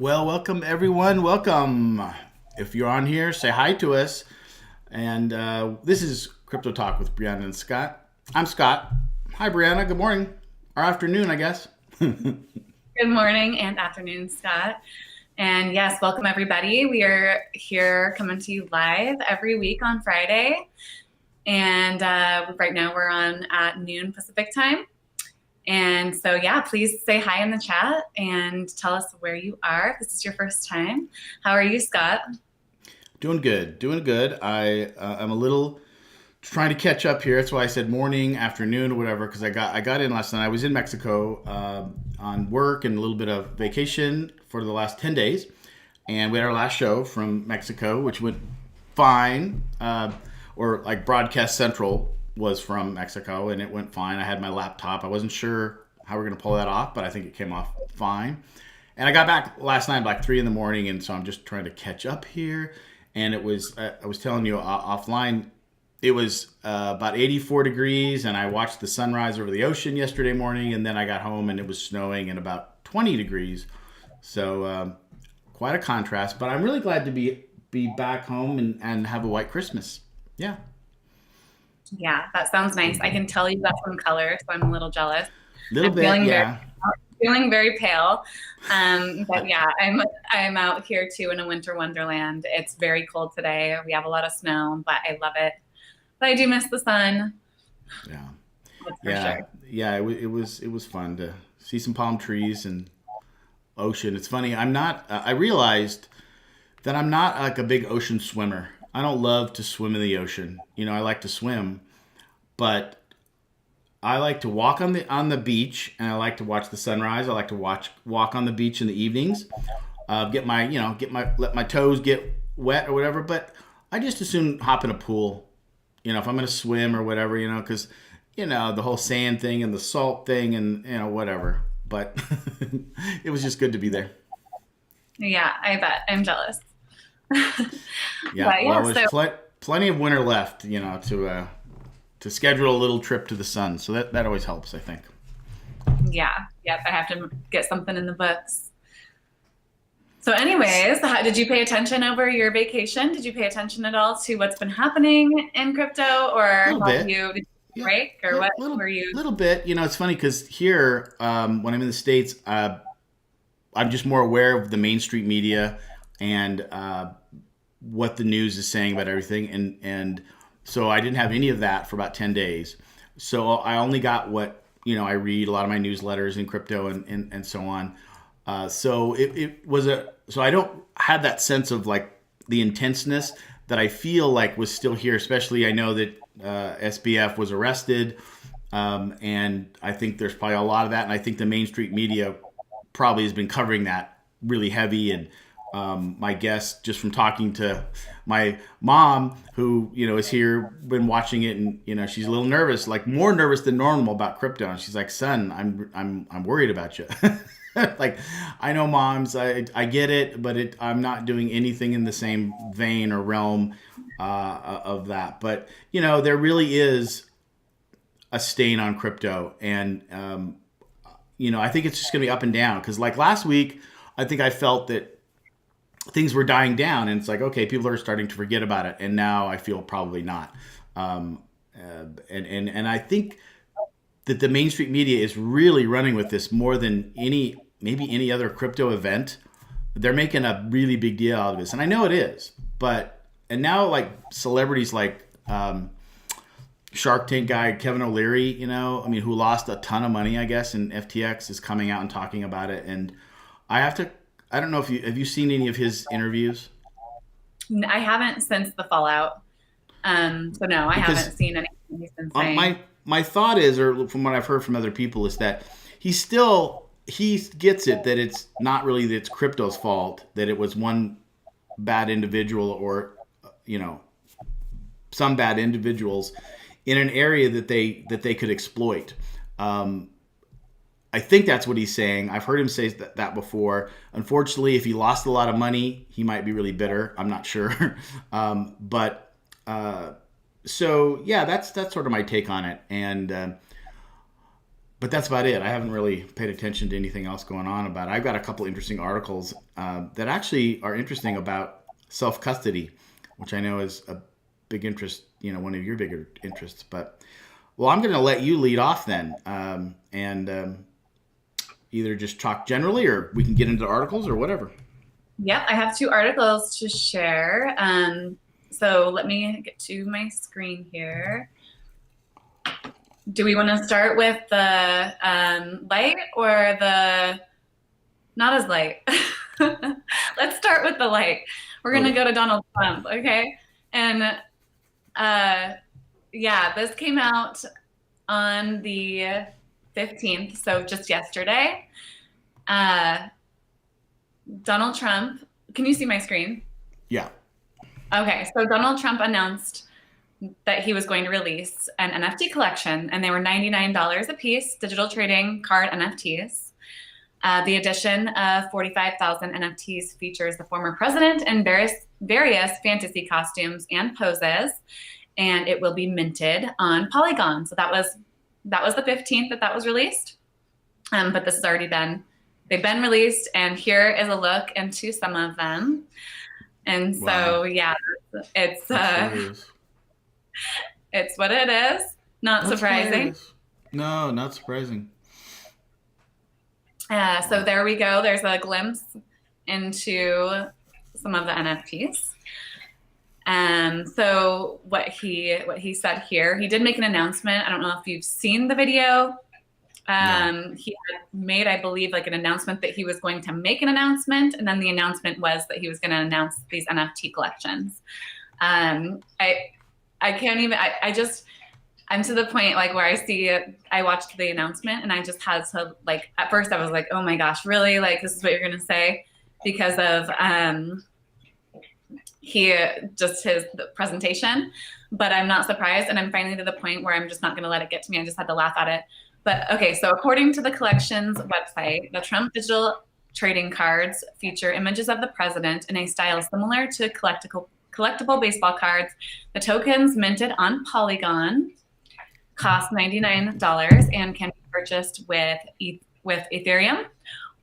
Well, welcome everyone. Welcome. If you're on here, say hi to us. And this is Crypto Talk with Brianna and Scott. I'm Scott. Hi, Brianna. Good morning or afternoon, I guess. Good morning and afternoon, Scott. And yes, welcome everybody. We are here coming to you live every week on Friday. And right now we're on at noon Pacific time. And so, yeah, please say hi in the chat and tell us where you are. If this is your first time. How are you, Scott? Doing good. Doing good. I'm a little trying to catch up here. That's why I said morning, afternoon, or whatever. Because I got in last night. I was in Mexico on work and a little bit of vacation for the last 10 days, and we had our last show from Mexico, which went fine. Or like Broadcast Central was from Mexico, and it went fine. I had my laptop. I wasn't sure how we are going to pull that off, but I think it came off fine. And I got back last night like 3 in the morning, and so I'm just trying to catch up here. And it was I was telling you offline, it was about 84 degrees, and I watched the sunrise over the ocean yesterday morning, and then I got home and it was snowing and about 20 degrees. So quite a contrast, but I'm really glad to be back home and have a white Christmas. Yeah. Yeah, that sounds nice. I can tell you got some color, so I'm a little jealous. Little I'm bit, yeah. feeling very pale. But yeah, I'm out here too in a winter wonderland. It's very cold today. We have a lot of snow, but I love it. But I do miss the sun. Yeah. That's for Yeah. sure. Yeah, it was fun to see some palm trees and ocean. It's funny. I realized that I'm not like a big ocean swimmer. I don't love to swim in the ocean. I like to swim, but I like to walk on the beach, and I like to watch the sunrise. I like to walk on the beach in the evenings. Let my toes get wet or whatever. But I just as soon hop in a pool. If I'm gonna swim or whatever. Because the whole sand thing and the salt thing and whatever. But it was just good to be there. Yeah, I bet. I'm jealous. Yeah, But well, yeah, there's so plenty of winter left, to schedule a little trip to the sun. So that always helps, I think. yeah, yep, I have to get something in the books. So anyways, did you pay attention over your vacation? Did you pay attention at all to what's been happening in crypto, or A little bit. did you Yeah, break, or what little were you? little bit. It's funny because here, when I'm in the states, I'm just more aware of the Main Street media and what the news is saying about everything, and so I didn't have any of that for about 10 days. So I only got what I read a lot of my newsletters in crypto and so on. So it was so I don't have that sense of like the intenseness that I feel like was still here. Especially I know that SBF was arrested, and I think there's probably a lot of that. And I think the Main Street media probably has been covering that really heavy. And my guess, just from talking to my mom, who is here, been watching it, and she's a little nervous, like more nervous than normal about crypto. And she's like, "Son, I'm worried about you." Like, I know moms, I get it, but I'm not doing anything in the same vein or realm of that. But there really is a stain on crypto, and I think it's just gonna be up and down. Because like last week, I think I felt that things were dying down, and it's like, okay, people are starting to forget about it, and now I feel probably not. And I think that the Main Street media is really running with this more than maybe any other crypto event. They're making a really big deal out of this, and I know it is. And now like celebrities like Shark Tank guy Kevin O'Leary, who lost a ton of money, I guess, in FTX, is coming out and talking about it. And I don't know if have you seen any of his interviews? I haven't since the fallout. So no, I Because haven't seen anything he's been saying. my thought is, or from what I've heard from other people, is that he gets it that it's not really that it's crypto's fault, that it was one bad individual, or you know some bad individuals in an area that they could exploit. Um, I think that's what he's saying. I've heard him say that before. Unfortunately, if he lost a lot of money, he might be really bitter. I'm not sure. But so yeah, that's sort of my take on it. And but that's about it. I haven't really paid attention to anything else going on about it. I've got a couple interesting articles that actually are interesting about self custody, which I know is a big interest. One of your bigger interests. But well, I'm going to let you lead off then, and either just talk generally, or we can get into articles or whatever. Yep, I have two articles to share. So let me get to my screen here. Do we want to start with the light or the not as light? Let's start with the light. We're going to go to Donald Trump, okay? And yeah, this came out on the 15th, so just yesterday. Donald Trump, can you see my screen? Yeah. Okay, so Donald Trump announced that he was going to release an NFT collection, and they were $99 a piece, digital trading card NFTs. The edition of 45,000 NFTs features the former president in various fantasy costumes and poses, and it will be minted on Polygon. So that was the 15th that was released, but this has already they've been released, and here is a look into some of them. And so, wow. Yeah, it's it's what it is. Not surprising. No, not surprising. So there we go. There's a glimpse into some of the NFTs. So what he said here, he did make an announcement. I don't know if you've seen the video. No. He had made, I believe, like an announcement that he was going to make an announcement, and then the announcement was that he was going to announce these NFT collections. I can't even. I'm to the point like where I see it. I watched the announcement and I just had to like. At first, I was like, "Oh my gosh, really? Like this is what you're going to say?" Because of his presentation. But I'm not surprised, and I'm finally to the point where I'm just not going to let it get to me. I just had to laugh at it. But okay, so according to the collection's website, the Trump digital trading cards feature images of the president in a style similar to collectible baseball cards. The tokens minted on Polygon cost $99 and can be purchased with Ethereum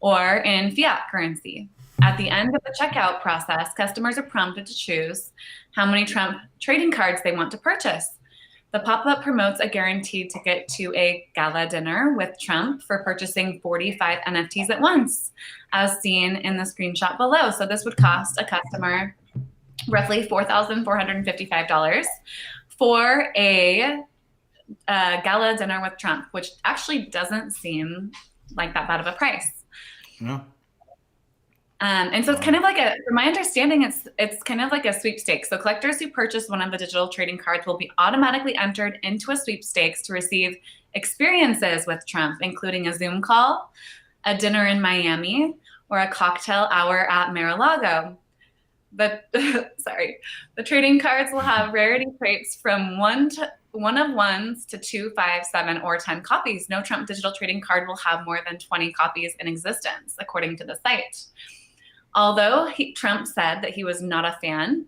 or in fiat currency. At the end of the checkout process, customers are prompted to choose how many Trump trading cards they want to purchase. The pop-up promotes a guaranteed ticket to a gala dinner with Trump for purchasing 45 NFTs at once, as seen in the screenshot below. So this would cost a customer roughly $4,455 for a gala dinner with Trump, which actually doesn't seem like that bad of a price. No. And so it's kind of like from my understanding, it's kind of like a sweepstakes. So collectors who purchase one of the digital trading cards will be automatically entered into a sweepstakes to receive experiences with Trump, including a Zoom call, a dinner in Miami, or a cocktail hour at Mar-a-Lago. But sorry, the trading cards will have rarity traits from 1 of 1s to 2, 5, 7, or 10 copies. No Trump digital trading card will have more than 20 copies in existence, according to the site. Although Trump said that he was not a fan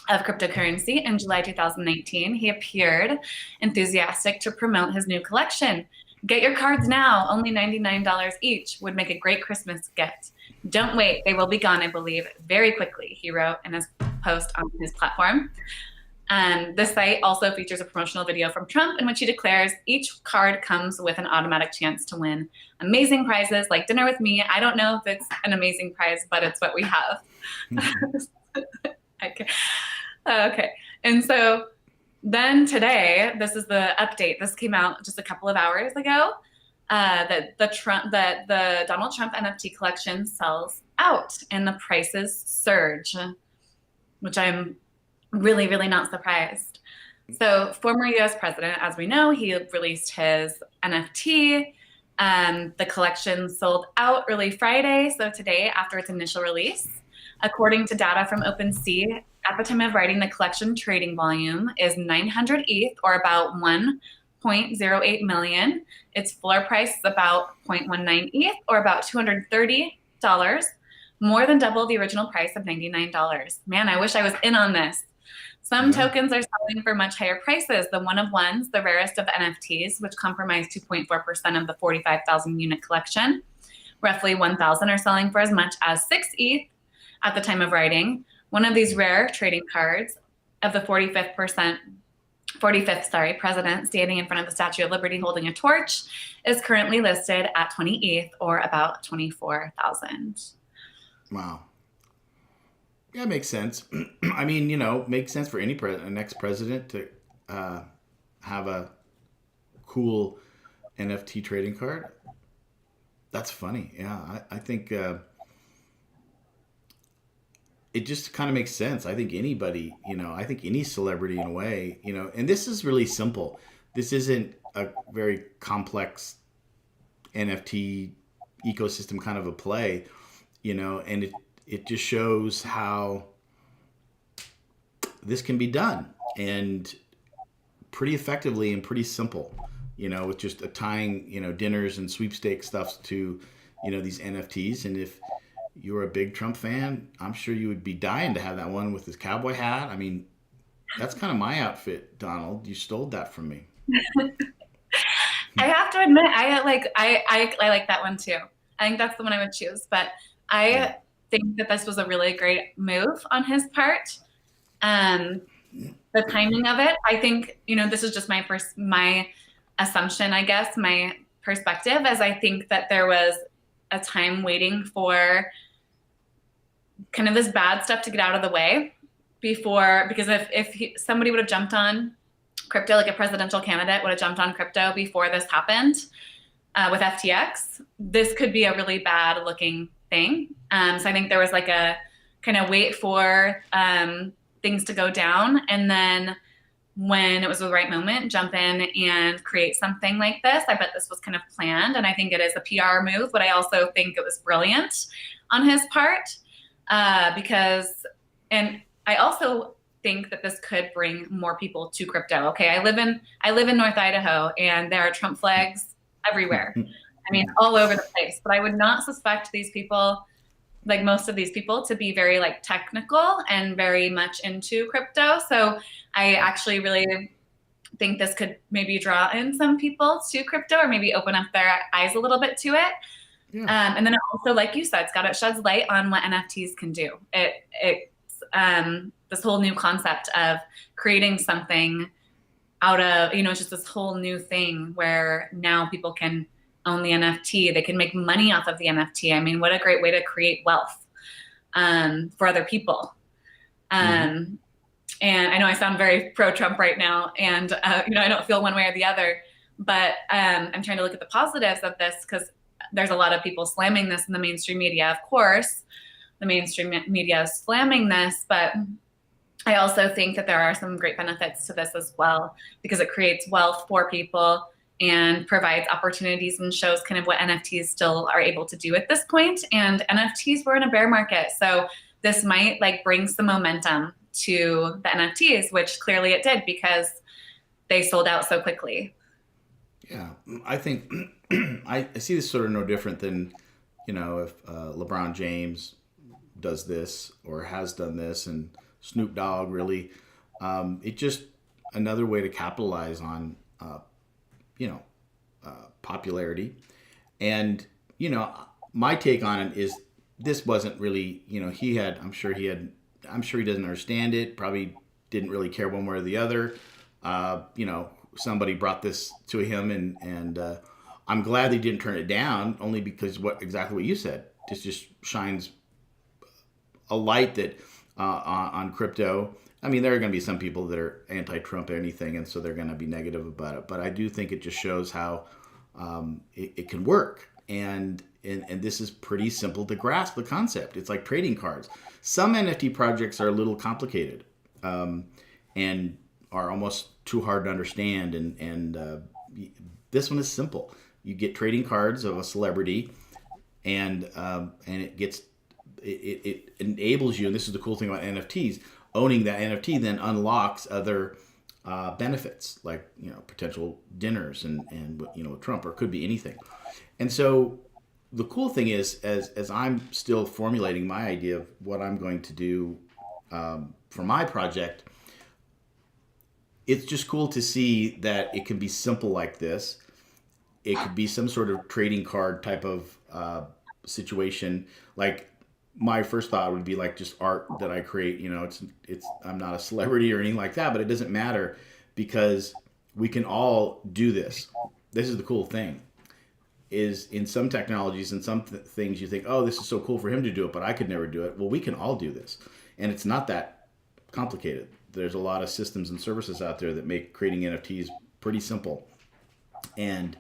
of cryptocurrency in July 2019, he appeared enthusiastic to promote his new collection. Get your cards now, only $99 each, would make a great Christmas gift. Don't wait, they will be gone, I believe, very quickly, he wrote in his post on his platform. The site also features a promotional video from Trump in which he declares each card comes with an automatic chance to win amazing prizes like dinner with me. I don't know if it's an amazing prize, but it's what we have. Okay. And so then today, this is the update. This came out just a couple of hours ago. That the Donald Trump NFT collection sells out and the prices surge, which I'm really, really not surprised. So former US president, as we know, he released his NFT. The collection sold out early Friday, so today after its initial release. According to data from OpenSea, at the time of writing, the collection trading volume is 900 ETH, or about 1.08 million. Its floor price is about 0.19 ETH, or about $230, more than double the original price of $99. Man, I wish I was in on this. Some Yeah. tokens are selling for much higher prices. The one of ones, the rarest of the NFTs, which comprise 2.4% of the 45,000 unit collection, roughly 1,000 are selling for as much as 6 ETH at the time of writing. One of these rare trading cards of the 45th, president standing in front of the Statue of Liberty holding a torch is currently listed at 20 ETH or about 24,000. Wow. Yeah, it makes sense. I mean, makes sense for any next president to uh, have a cool NFT trading card. That's funny. Yeah, I think it just kind of makes sense. I think anybody, I think any celebrity in a way, and this is really simple. This isn't a very complex NFT ecosystem kind of a play, and it just shows how this can be done and pretty effectively and pretty simple, with just tying, dinners and sweepstake stuff to, these NFTs. And if you're a big Trump fan, I'm sure you would be dying to have that one with his cowboy hat. I mean, that's kind of my outfit, Donald. You stole that from me. I have to admit, I like that one too. I think that's the one I would choose. But Yeah. I think that this was a really great move on his part. Um, the timing of it, I think, this is just my assumption, I guess, my perspective, as I think that there was a time waiting for kind of this bad stuff to get out of the way before, because if somebody would have jumped on crypto, like a presidential candidate would have jumped on crypto before this happened with FTX, this could be a really bad looking thing. So I think there was like a kind of wait for things to go down, and then when it was the right moment, jump in and create something like this. I bet this was kind of planned, and I think it is a PR move, but I also think it was brilliant on his part because, and I also think that this could bring more people to crypto. Okay, I live in North Idaho, and there are Trump flags everywhere. I mean, all over the place. But I would not suspect these people, like most of these people, to be very like technical and very much into crypto. So I actually really think this could maybe draw in some people to crypto, or maybe open up their eyes a little bit to it. Yeah. And then also, like you said, Scott, it sheds light on what NFTs can do. It's this whole new concept of creating something out of, it's just this whole new thing where now people can own the NFT. They can make money off of the NFT. I mean, what a great way to create wealth for other people. Mm-hmm. And I know I sound very pro-Trump right now, and I don't feel one way or the other, but I'm trying to look at the positives of this, because there's a lot of people slamming this in the mainstream media. Of course, the mainstream media is slamming this, but I also think that there are some great benefits to this as well, because it creates wealth for people and provides opportunities and shows kind of what NFTs still are able to do at this point. And NFTs were in a bear market, so this might like bring some momentum to the NFTs, which clearly it did, because they sold out so quickly. Yeah. I think I see this sort of no different than, if LeBron James does this or has done this, and Snoop Dogg really, it's just another way to capitalize on, you know, popularity. And, my take on it is this wasn't really, I'm sure he doesn't understand it, probably didn't really care one way or the other. Somebody brought this to him, and I'm glad they didn't turn it down, only because exactly what you said. This just shines a light that on crypto. I mean, there are going to be some people that are anti-Trump or anything, and so they're going to be negative about it. But I do think it just shows how it can work, and this is pretty simple to grasp the concept. It's like trading cards. Some NFT projects are a little complicated, and are almost too hard to understand. And this one is simple. You get trading cards of a celebrity, and it enables you. And this is the cool thing about NFTs. Owning that NFT then unlocks other benefits, like potential dinners and with Trump, or it could be anything. And so the cool thing is, as I'm still formulating my idea of what I'm going to do for my project, it's just cool to see that it can be simple like this. It could be some sort of trading card type of situation. Like my first thought would be like just art that I create. It's I'm not a celebrity or anything like that, but it doesn't matter because we can all do this. This is the cool thing. Is in some technologies and some things you think, oh, this is so cool for him to do it, but I could never do it. Well, we can all do this, and it's not that complicated. There's a lot of systems and services out there that make creating NFTs pretty simple, and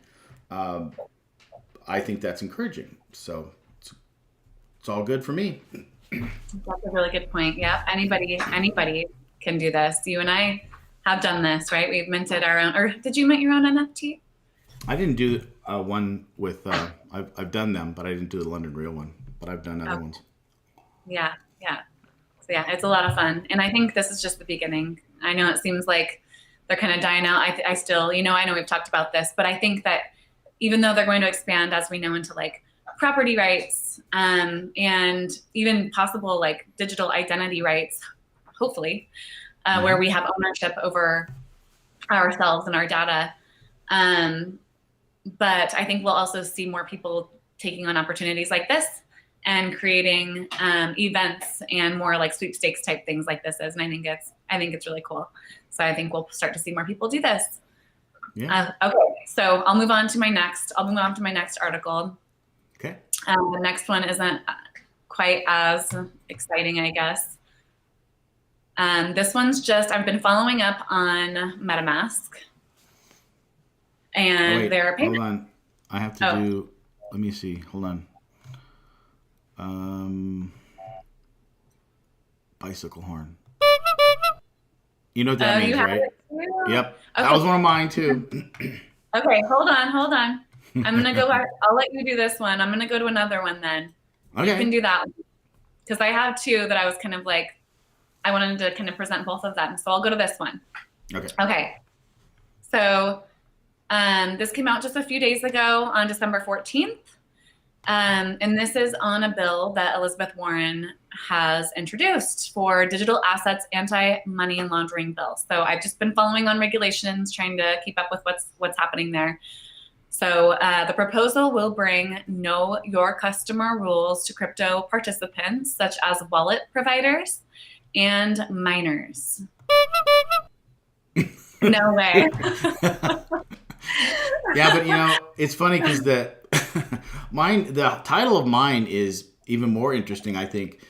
um, I think that's encouraging. So it's all good for me. That's a really good point. Yeah, anybody can do this. You and I have done this, right? We've minted our own. Or did you mint your own NFT? I didn't do one with. I've done them, but I didn't do the London Real one. But I've done other ones. Yeah, yeah. So yeah, it's a lot of fun, and I think this is just the beginning. I know it seems like they're kind of dying out. I still, I know we've talked about this, but I think that even though they're going to expand, as we know, into like property rights and even possible like digital identity rights, hopefully, where we have ownership over ourselves and our data. But I think we'll also see more people taking on opportunities like this and creating events and more like sweepstakes type things like this is. And I think it's really cool. So I think we'll start to see more people do this. Yeah. Okay, so I'll move on to my next article. Okay. The next one isn't quite as exciting, I guess. This one's just, I've been following up on MetaMask. And wait, their payment. hold on. I have to do, let me see. Hold on. Bicycle horn. You know what that means, right? Yep. Okay. That was one of mine too. Okay, hold on. I'm going to go back. I'll let you do this one. I'm going to go to another one then. Okay. You can do that one. Because I have two that I was kind of like, I wanted to kind of present both of them. So I'll go to this one. Okay. So this came out just a few days ago on December 14th. And this is on a bill that Elizabeth Warren has introduced for digital assets anti-money laundering bill. So I've just been following on regulations, trying to keep up with what's happening there. So the proposal will bring know your customer rules to crypto participants, such as wallet providers and miners. No way. Yeah, but it's funny because the title of mine is even more interesting, I think.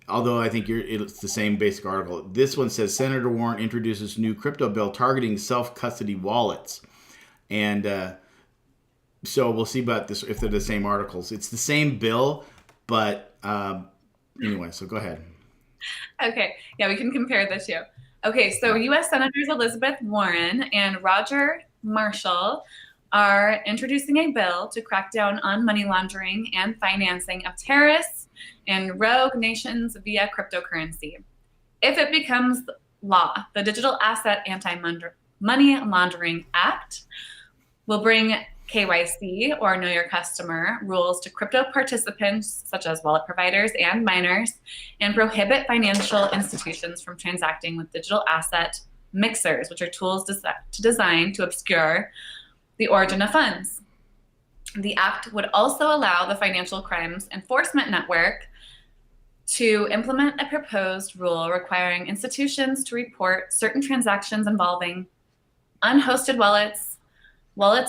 Although I think it's the same basic article. This one says Senator Warren introduces new crypto bill targeting self-custody wallets, and so we'll see about this if they're the same articles. It's the same bill, but anyway. So go ahead. Okay, yeah, we can compare the two. Okay, so U.S. Senators Elizabeth Warren and Roger Marshall are introducing a bill to crack down on money laundering and financing of terrorists and rogue nations via cryptocurrency. If it becomes law, the Digital Asset Anti-Money Laundering Act will bring KYC, or Know Your Customer, rules to crypto participants, such as wallet providers and miners, and prohibit financial institutions from transacting with digital asset mixers, which are tools designed to obscure the origin of funds. The act would also allow the Financial Crimes Enforcement Network to implement a proposed rule requiring institutions to report certain transactions involving unhosted wallets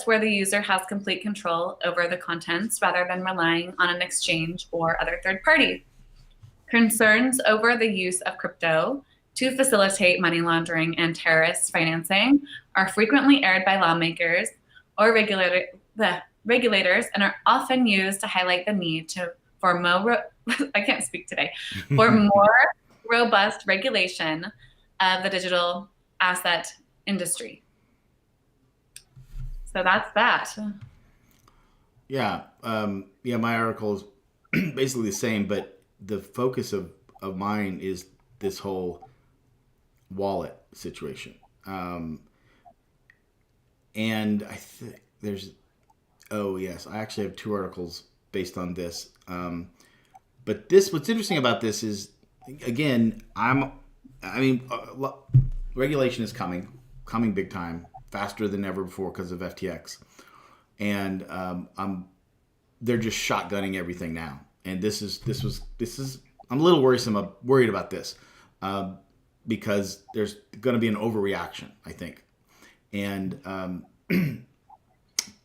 where the user has complete control over the contents rather than relying on an exchange or other third party. Concerns over the use of crypto to facilitate money laundering and terrorist financing are frequently aired by lawmakers or regulators and are often used to highlight the need for more robust regulation of the digital asset industry. So that's that. Yeah. My article is basically the same, but the focus of mine is this whole wallet situation. And I think I actually have two articles based on this. But what's interesting about this is, again, regulation is coming. coming big time, faster than ever before because of FTX, and they're just shotgunning everything now. And this is I'm a little worried about this, um, because there's going to be an overreaction, I think. And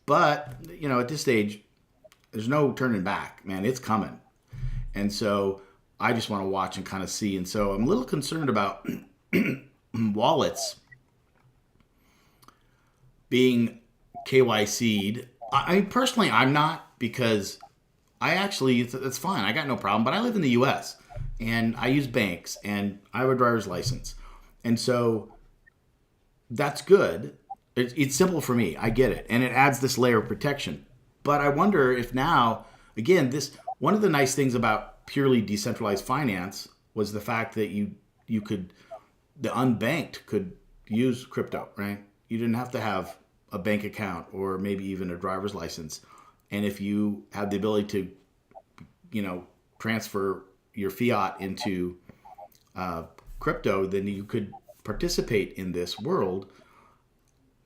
but at this stage, there's no turning back, man. It's coming, and so I just want to watch and kind of see. And so I'm a little concerned about wallets being KYC'd. I personally, I'm not, because I actually, it's fine. I got no problem. But I live in the U.S. and I use banks and I have a driver's license, and so that's good. It's simple for me. I get it, and it adds this layer of protection. But I wonder if now, again, this one of the nice things about purely decentralized finance was the fact that you could the unbanked could use crypto, right? You didn't have to have a bank account or maybe even a driver's license, and if you had the ability to, transfer your fiat into uh, crypto, then you could participate in this world,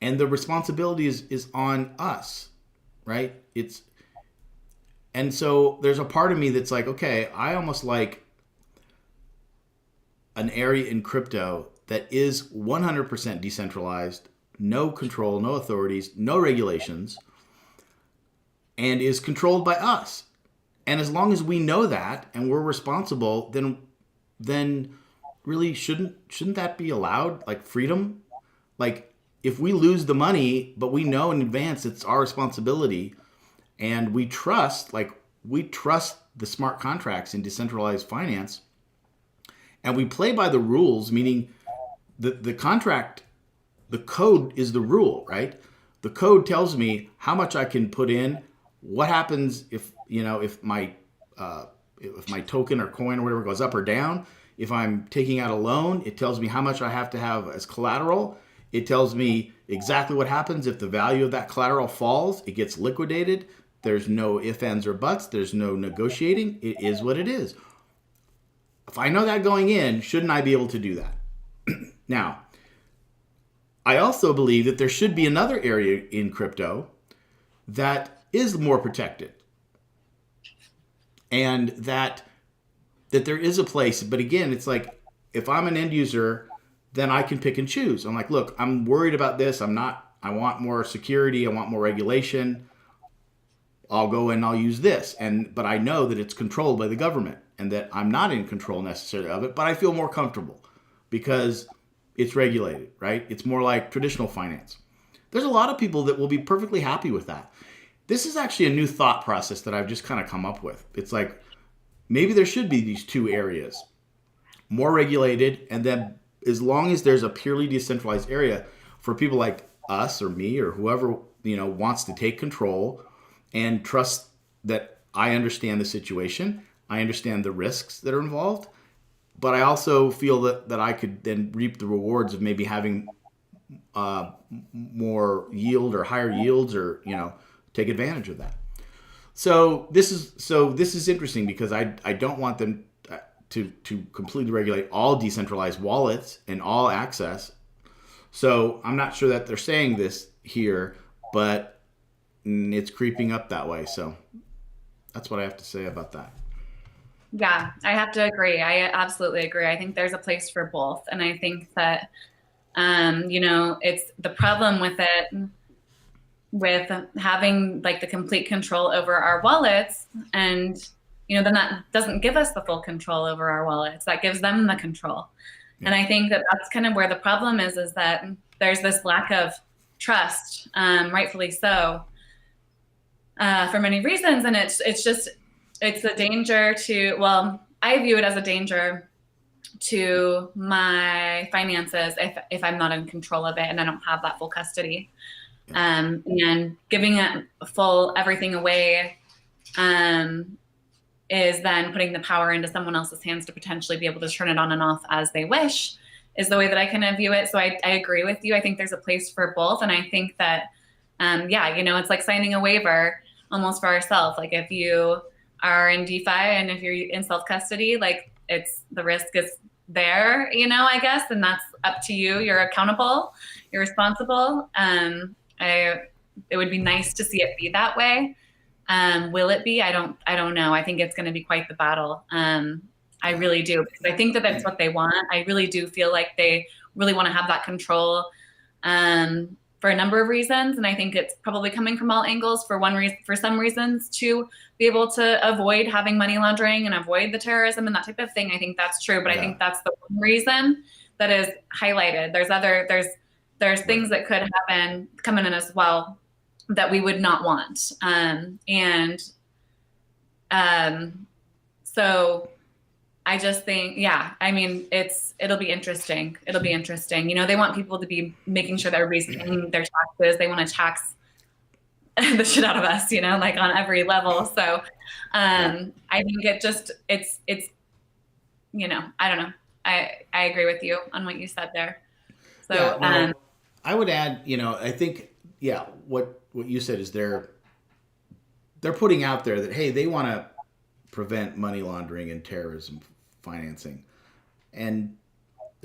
and the responsibility is on us, right? And so there's a part of me that's like, okay, I almost like an area in crypto that is 100% decentralized, no control, no authorities, no regulations, and is controlled by us. And as long as we know that and we're responsible, then really shouldn't that be allowed? Like freedom? Like if we lose the money, but we know in advance it's our responsibility, and we trust the smart contracts in decentralized finance, and we play by the rules, meaning the contract, the code is the rule, right? The code tells me how much I can put in, what happens if my token or coin or whatever goes up or down. If I'm taking out a loan, it tells me how much I have to have as collateral. It tells me exactly what happens if the value of that collateral falls. It gets liquidated. There's no ifs, ands, or buts. There's no negotiating. It is what it is. If I know that going in, shouldn't I be able to do that? Now, I also believe that there should be another area in crypto that is more protected, and that there is a place. But again, it's like if I'm an end user, then I can pick and choose. I'm like, look, I'm worried about this. I'm not. I want more security. I want more regulation. I'll go and I'll use this. But I know that it's controlled by the government and that I'm not in control necessarily of it, but I feel more comfortable because it's regulated, right? It's more like traditional finance. There's a lot of people that will be perfectly happy with that. This is actually a new thought process that I've just kind of come up with. It's like maybe there should be these two areas, more regulated, and then as long as there's a purely decentralized area for people like us or me or whoever wants to take control and trust that I understand the situation, I understand the risks that are involved, but I also feel that I could then reap the rewards of maybe having more yield or higher yields, or take advantage of that. So this is interesting because I don't want them to completely regulate all decentralized wallets and all access. So I'm not sure that they're saying this here, but it's creeping up that way. So that's what I have to say about that. Yeah, I have to agree. I absolutely agree. I think there's a place for both. And I think that, it's the problem with it, with having like the complete control over our wallets. And, then that doesn't give us the full control over our wallets. That gives them the control. Yeah. And I think that that's kind of where the problem is that there's this lack of trust, rightfully so, for many reasons. And it's a danger to, well, I view it as a danger to my finances if I'm not in control of it and I don't have that full custody. And giving it full everything away is then putting the power into someone else's hands to potentially be able to turn it on and off as they wish, is the way that I kind of view it. So I agree with you. I think there's a place for both. And I think that, it's like signing a waiver almost for ourselves. Like if you are in DeFi and if you're in self-custody, like the risk is there, I guess, and that's up to you. You're accountable. irresponsible. It would be nice to see it be that way. Will it be? I don't know. I think it's going to be quite the battle. I really do, because I think that that's what they want. I really do feel like they really want to have that control, for a number of reasons. And I think it's probably coming from all angles. For one reason, for some reasons, to be able to avoid having money laundering and avoid the terrorism and that type of thing. I think that's true, but I think that's the one reason that is highlighted. There's things that could happen coming in as well that we would not want. So I just think, yeah, I mean, it'll be interesting. It'll be interesting. You know, they want people to be making sure that everybody's paying their taxes. They want to tax the shit out of us, you know, like on every level. So I think it's, you know, I don't know. I agree with you on what you said there. So, Yeah, well, I would add, I think, yeah, what you said is they're putting out there that, hey, they want to prevent money laundering and terrorism financing. And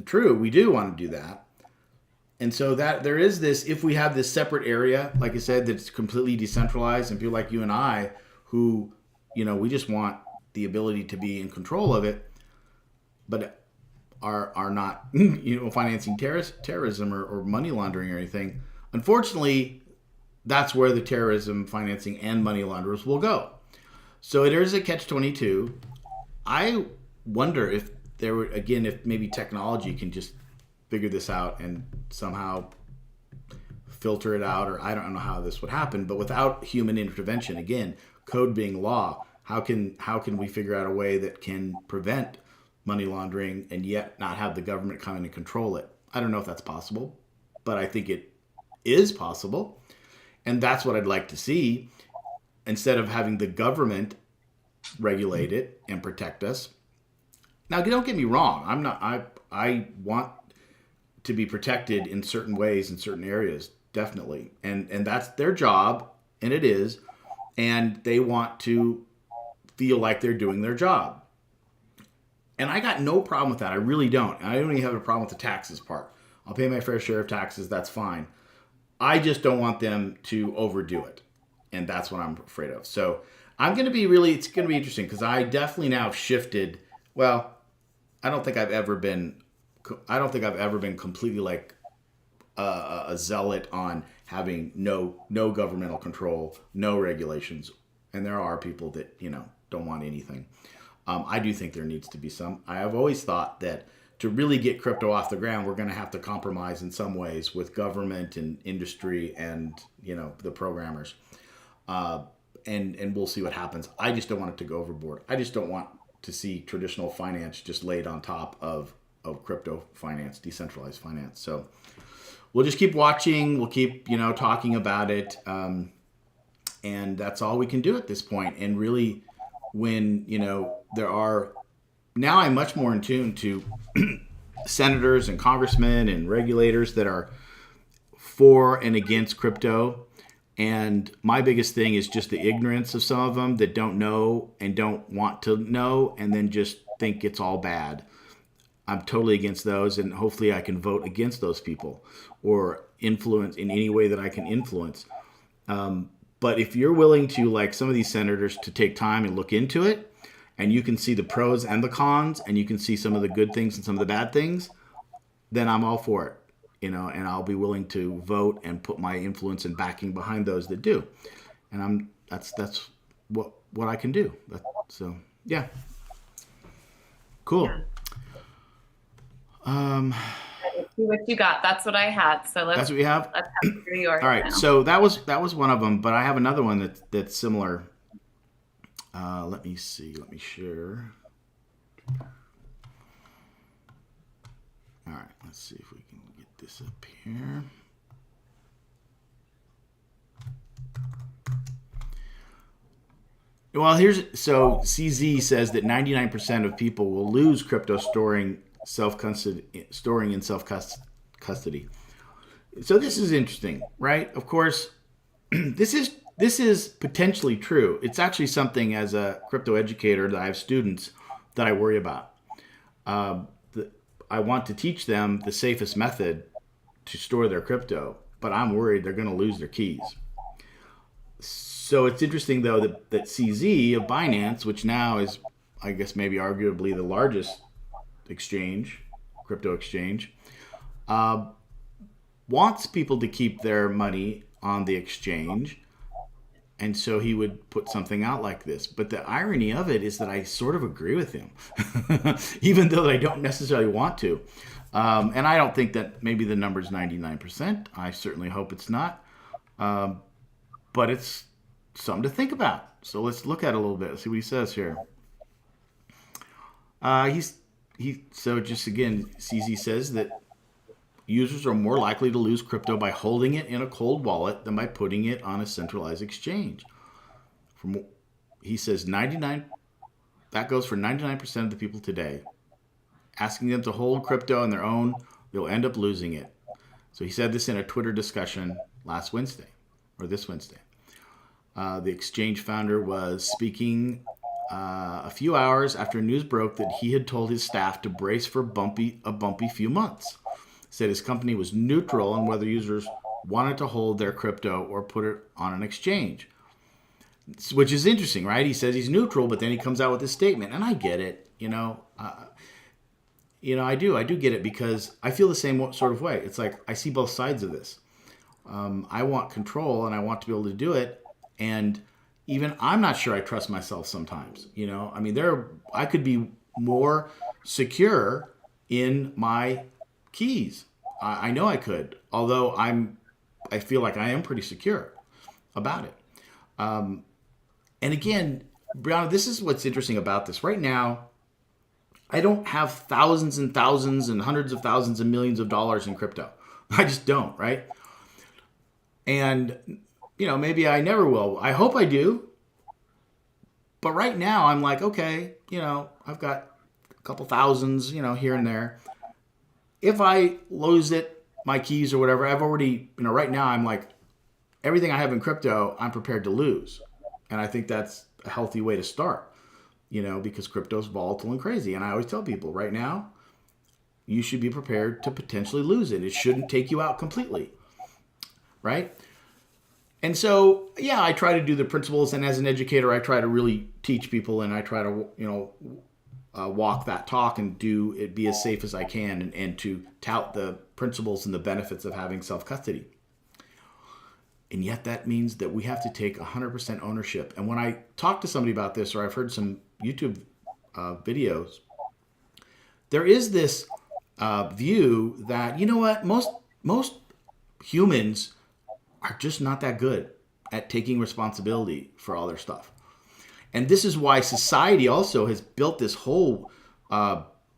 true, we do want to do that. And so that there is this, if we have this separate area, like I said, that's completely decentralized, and people like you and I who, we just want the ability to be in control of it, but are not, financing terrorism or money laundering or anything. Unfortunately, that's where the terrorism financing and money launderers will go. So it is a catch-22. I wonder if if maybe technology can just figure this out and somehow filter it out, or I don't know how this would happen, but without human intervention, again, code being law, how can we figure out a way that can prevent money laundering and yet not have the government come in and control it? I don't know if that's possible, but I think it is possible. And that's what I'd like to see. Instead of having the government regulate it and protect us. Now, don't get me wrong. I want to be protected in certain ways in certain areas, definitely. And that's their job, and it is. And they want to feel like they're doing their job. And I got no problem with that. I really don't. I don't even have a problem with the taxes part. I'll pay my fair share of taxes. That's fine. I just don't want them to overdo it. And that's what I'm afraid of. So it's going to be interesting, because I definitely now have shifted. Well, I don't think I've ever been completely like a zealot on having no governmental control, no regulations. And there are people that, don't want anything. I do think there needs to be some. I have always thought that to really get crypto off the ground, we're going to have to compromise in some ways with government and industry and, the programmers. And we'll see what happens. I just don't want it to go overboard. I just don't want to see traditional finance just laid on top of crypto finance, decentralized finance. So we'll just keep watching. We'll keep, talking about it. And that's all we can do at this point. And really, when, now I'm much more in tune to senators and congressmen and regulators that are for and against crypto. And my biggest thing is just the ignorance of some of them that don't know and don't want to know, and then just think it's all bad. I'm totally against those, and hopefully I can vote against those people or influence in any way that I can influence. But if you're willing to, like some of these senators, to take time and look into it, and you can see the pros and the cons, and you can see some of the good things and some of the bad things, then I'm all for it. And I'll be willing to vote and put my influence and backing behind those that do. And that's what I can do. So yeah, cool. Yeah. Let's see what you got. That's what I had. So that's what we have. Let's have New York. All right. Now. So that was one of them, but I have another one that's similar. Let me see. Let me share. All right. Let's see if we can get this up here. Well, CZ says that 99% of people will lose crypto storing in self custody. So this is interesting, right? Of course, this is potentially true. It's actually something, as a crypto educator, that I have students that I worry about. I want to teach them the safest method to store their crypto, but I'm worried they're going to lose their keys. So it's interesting though that CZ of Binance, which now is, I guess, maybe arguably the largest exchange, crypto exchange, uh, wants people to keep their money on the exchange. And so he would put something out like this. But the irony of it is that I sort of agree with him, even though I don't necessarily want to. And I don't think that maybe the number is 99%. I certainly hope it's not. Um, but it's something to think about. So let's look at it a little bit. See what he says here. So just again, CZ says that users are more likely to lose crypto by holding it in a cold wallet than by putting it on a centralized exchange. From he says 99 that goes for 99% of the people today. Asking them to hold crypto on their own, they'll end up losing it. So he said this in a Twitter discussion last Wednesday or this Wednesday. The exchange founder was speaking a few hours after news broke that he had told his staff to brace for a bumpy few months. Said his company was neutral on whether users wanted to hold their crypto or put it on an exchange, which is interesting, right? He says he's neutral, but then he comes out with this statement, and I get it. I do get it because I feel the same sort of way. It's like I see both sides of this. I want control, and I want to be able to do it, and even I'm not sure I trust myself sometimes. I mean, I could be more secure in my keys. I know I could, although I feel like I am pretty secure about it. And again, Brianna, this is what's interesting about this. Right now, I don't have thousands and thousands and hundreds of thousands and millions of dollars in crypto. I just don't, right? And, maybe I never will. I hope I do. But right now, I'm like, okay, I've got a couple thousands, here and there. If I lose it, my keys or whatever, I've already, right now I'm like, everything I have in crypto, I'm prepared to lose. And I think that's a healthy way to start, because crypto's volatile and crazy. And I always tell people right now, you should be prepared to potentially lose it. It shouldn't take you out completely, right? And so, yeah, I try to do the principles. And as an educator, I try to really teach people and I try to, walk that talk and do it, be as safe as I can, and to tout the principles and the benefits of having self-custody. And yet that means that we have to take 100% ownership. And when I talk to somebody about this, or I've heard some YouTube videos, there is this view that, what, most humans are just not that good at taking responsibility for all their stuff. And this is why society also has built this whole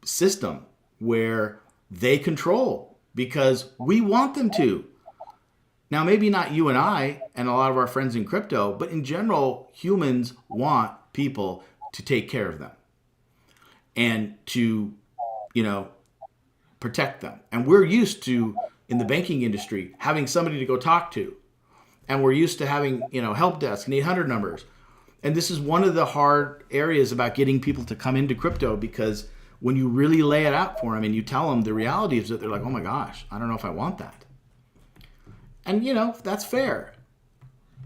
system where they control because we want them to. Now, maybe not you and I and a lot of our friends in crypto, but in general, humans want people to take care of them and to, protect them. And we're used to, in the banking industry, having somebody to go talk to. And we're used to having, help desk and 800 numbers. And this is one of the hard areas about getting people to come into crypto, because when you really lay it out for them and you tell them the reality is that they're like, oh my gosh, I don't know if I want that. And, that's fair.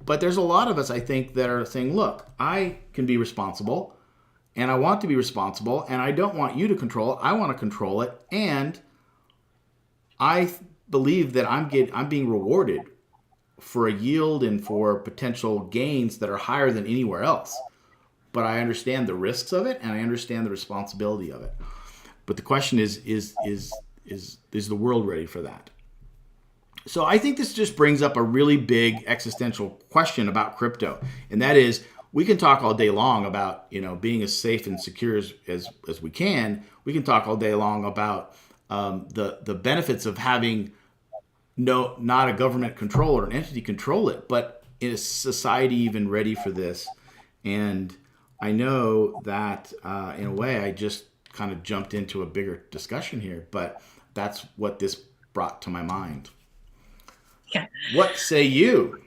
But there's a lot of us, I think, that are saying, look, I can be responsible and I want to be responsible and I don't want you to control it. I want to control it. And I believe that I'm being rewarded for a yield and for potential gains that are higher than anywhere else. But I understand the risks of it and I understand the responsibility of it. But the question is the world ready for that? So I think this just brings up a really big existential question about crypto. And that is, we can talk all day long about, being as safe and secure as we can. We can talk all day long about the benefits of having not a government control or an entity control it, but is society even ready for this? And I know that in a way I just kind of jumped into a bigger discussion here, but that's what this brought to my mind. Yeah. What say you?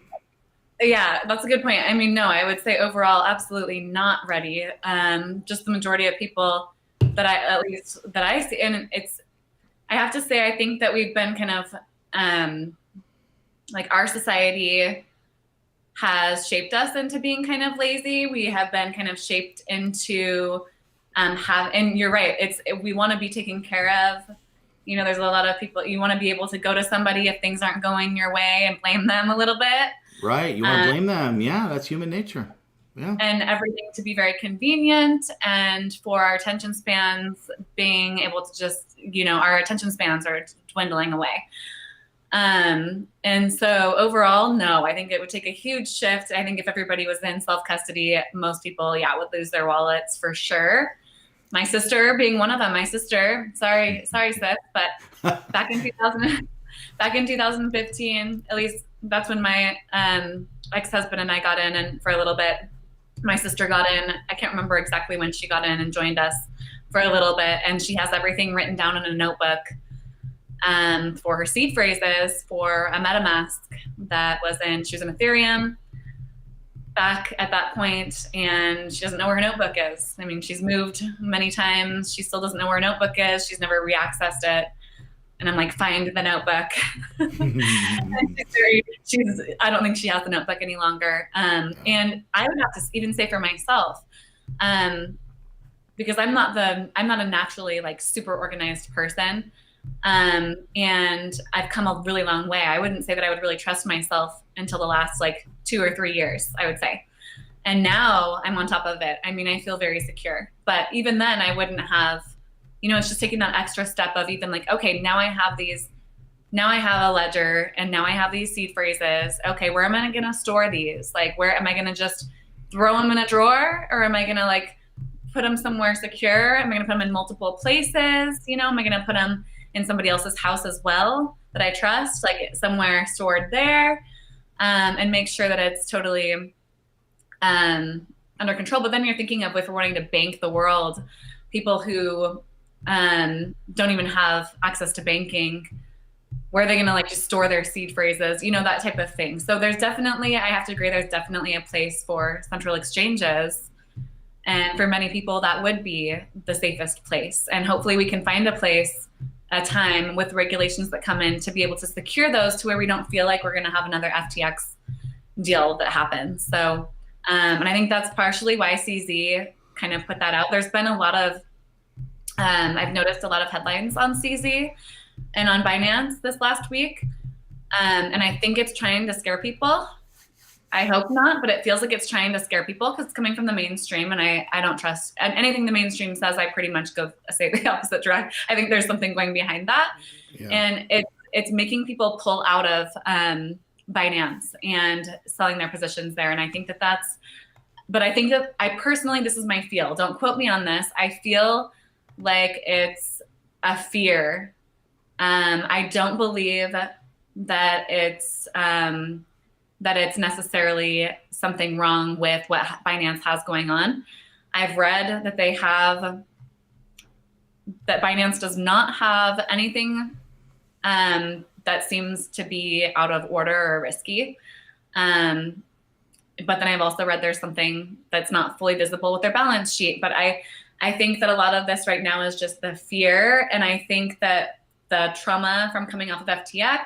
Yeah, that's a good point. I mean, no, I would say overall, absolutely not ready. Just the majority of people that I see, and I have to say, I think that we've been kind of um, like our society has shaped us into being kind of lazy. We have been kind of shaped into and you're right. We want to be taken care of. There's a lot of people, you want to be able to go to somebody if things aren't going your way and blame them a little bit. Right. You want to blame them. Yeah, that's human nature. Yeah. And everything to be very convenient, and for our attention spans being able to just, our attention spans are dwindling away. And so overall, no, I think it would take a huge shift. I think if everybody was in self-custody, most people, yeah, would lose their wallets for sure. My sister being one of them. My sister, sorry, sis, but back in 2015, at least that's when my ex-husband and I got in, and for a little bit, my sister got in. I can't remember exactly when she got in and joined us for a little bit, and she has everything written down in a notebook for her seed phrases for a MetaMask she was in Ethereum back at that point, and she doesn't know where her notebook is. I mean, she's moved many times. She still doesn't know where her notebook is. She's never re-accessed it. And I'm like, find the notebook. I don't think she has the notebook any longer. And I would have to even say for myself, because I'm not a naturally like super organized person. And I've come a really long way. I wouldn't say that I would really trust myself until the last like 2 or 3 years, I would say. And now I'm on top of it. I mean, I feel very secure, but even then I wouldn't have, it's just taking that extra step of even like, okay, now I have a ledger, and now I have these seed phrases. Okay, where am I going to store these? Like, where am I going to just throw them in a drawer, or am I going to like put them somewhere secure? Am I going to put them in multiple places? Am I going to put them in somebody else's house as well that I trust, like somewhere stored there, and make sure that it's totally under control. But then you're thinking of, if we're wanting to bank the world, people who don't even have access to banking, where are they going to like just store their seed phrases, that type of thing. So I have to agree, there's definitely a place for central exchanges. And for many people, that would be the safest place. And hopefully we can find a time with regulations that come in to be able to secure those to where we don't feel like we're going to have another FTX deal that happens. So, and I think that's partially why CZ kind of put that out. There's been a lot of, I've noticed a lot of headlines on CZ and on Binance this last week. And I think it's trying to scare people. I hope not, but it feels like it's trying to scare people because it's coming from the mainstream, and I don't trust anything the mainstream says. I pretty much say the opposite direction. I think there's something going behind that. Yeah. And it's making people pull out of Binance and selling their positions there. And I think but I think that I personally, this is my feel. Don't quote me on this. I feel like it's a fear. I don't believe that it's necessarily something wrong with what Binance has going on. I've read that that Binance does not have anything that seems to be out of order or risky. But then I've also read there's something that's not fully visible with their balance sheet. But I think that a lot of this right now is just the fear. And I think that the trauma from coming off of FTX,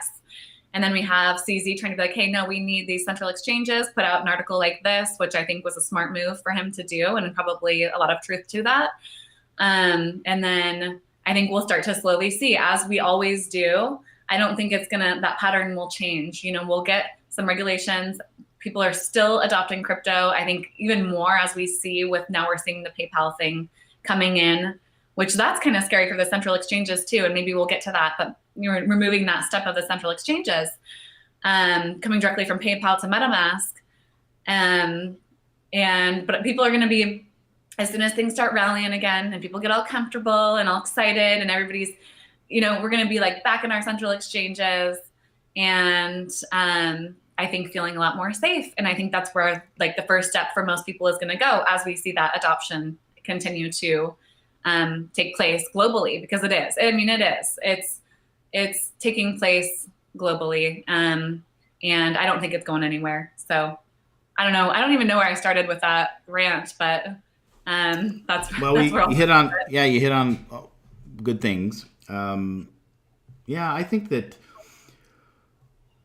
and then we have CZ trying to be like, hey, no, we need these central exchanges, put out an article like this, which I think was a smart move for him to do, and probably a lot of truth to that. And then I think we'll start to slowly see, as we always do. I don't think that pattern will change. We'll get some regulations. People are still adopting crypto. I think even more as we see now we're seeing the PayPal thing coming in, which that's kind of scary for the central exchanges too. And maybe we'll get to that, but you're removing that step of the central exchanges, coming directly from PayPal to MetaMask. But people are going to be, as soon as things start rallying again and people get all comfortable and all excited and everybody's, we're going to be like back in our central exchanges, and I think feeling a lot more safe. And I think that's where like the first step for most people is going to go as we see that adoption continue to take place globally, because it is. I mean, it is. It's taking place globally, and I don't think it's going anywhere. So I don't know. I don't even know where I started with that rant, but that's you hit on good things. I think that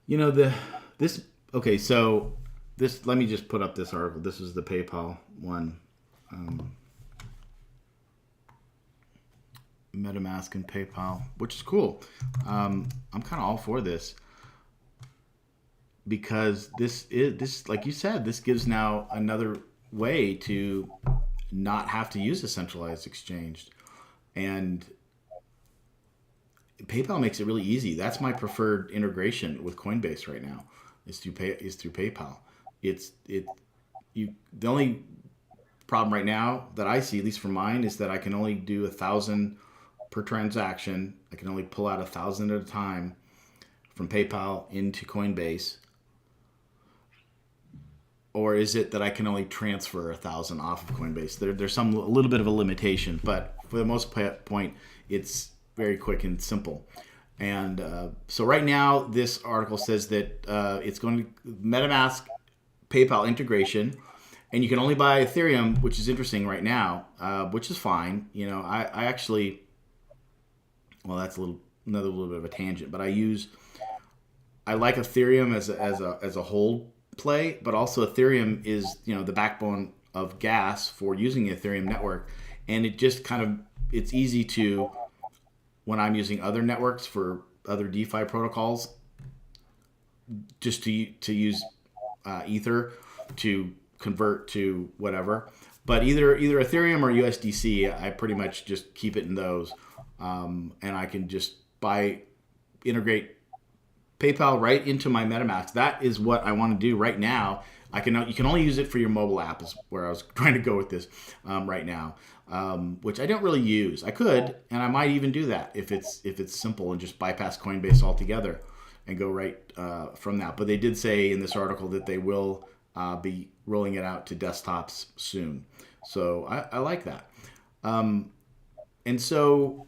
You know the this okay. So this let me just put up this article. This is the PayPal one. Um, MetaMask and PayPal, which is cool. I'm kind of all for this because this like you said, this gives now another way to not have to use a centralized exchange, and PayPal makes it really easy. That's my preferred integration with Coinbase right now. Is through PayPal. It you the only problem right now that I see, at least for mine, is that I can only do 1,000 per transaction. I can only pull out 1,000 at a time from PayPal into Coinbase, or is it that I can only transfer 1,000 off of Coinbase? There's some a little bit of a limitation, but for the most point, it's very quick and simple. And so right now, this article says that it's going to MetaMask PayPal integration, and you can only buy Ethereum, which is interesting right now, which is fine. You know, I actually, well, that's another little bit of a tangent, but I like Ethereum as a whole play, but also Ethereum is the backbone of gas for using the Ethereum network, and it just kind of it's easy to when I'm using other networks for other DeFi protocols, just to use Ether to convert to whatever. But either Ethereum or USDC, I pretty much just keep it in those, and I can just integrate PayPal right into my MetaMask. That is what I want to do right now. You can only use it for your mobile app is where I was trying to go with this right now, which I don't really use. I could, and I might even do that if it's simple and just bypass Coinbase altogether and go right from that. But they did say in this article that they will be rolling it out to desktops soon. So I like that. And so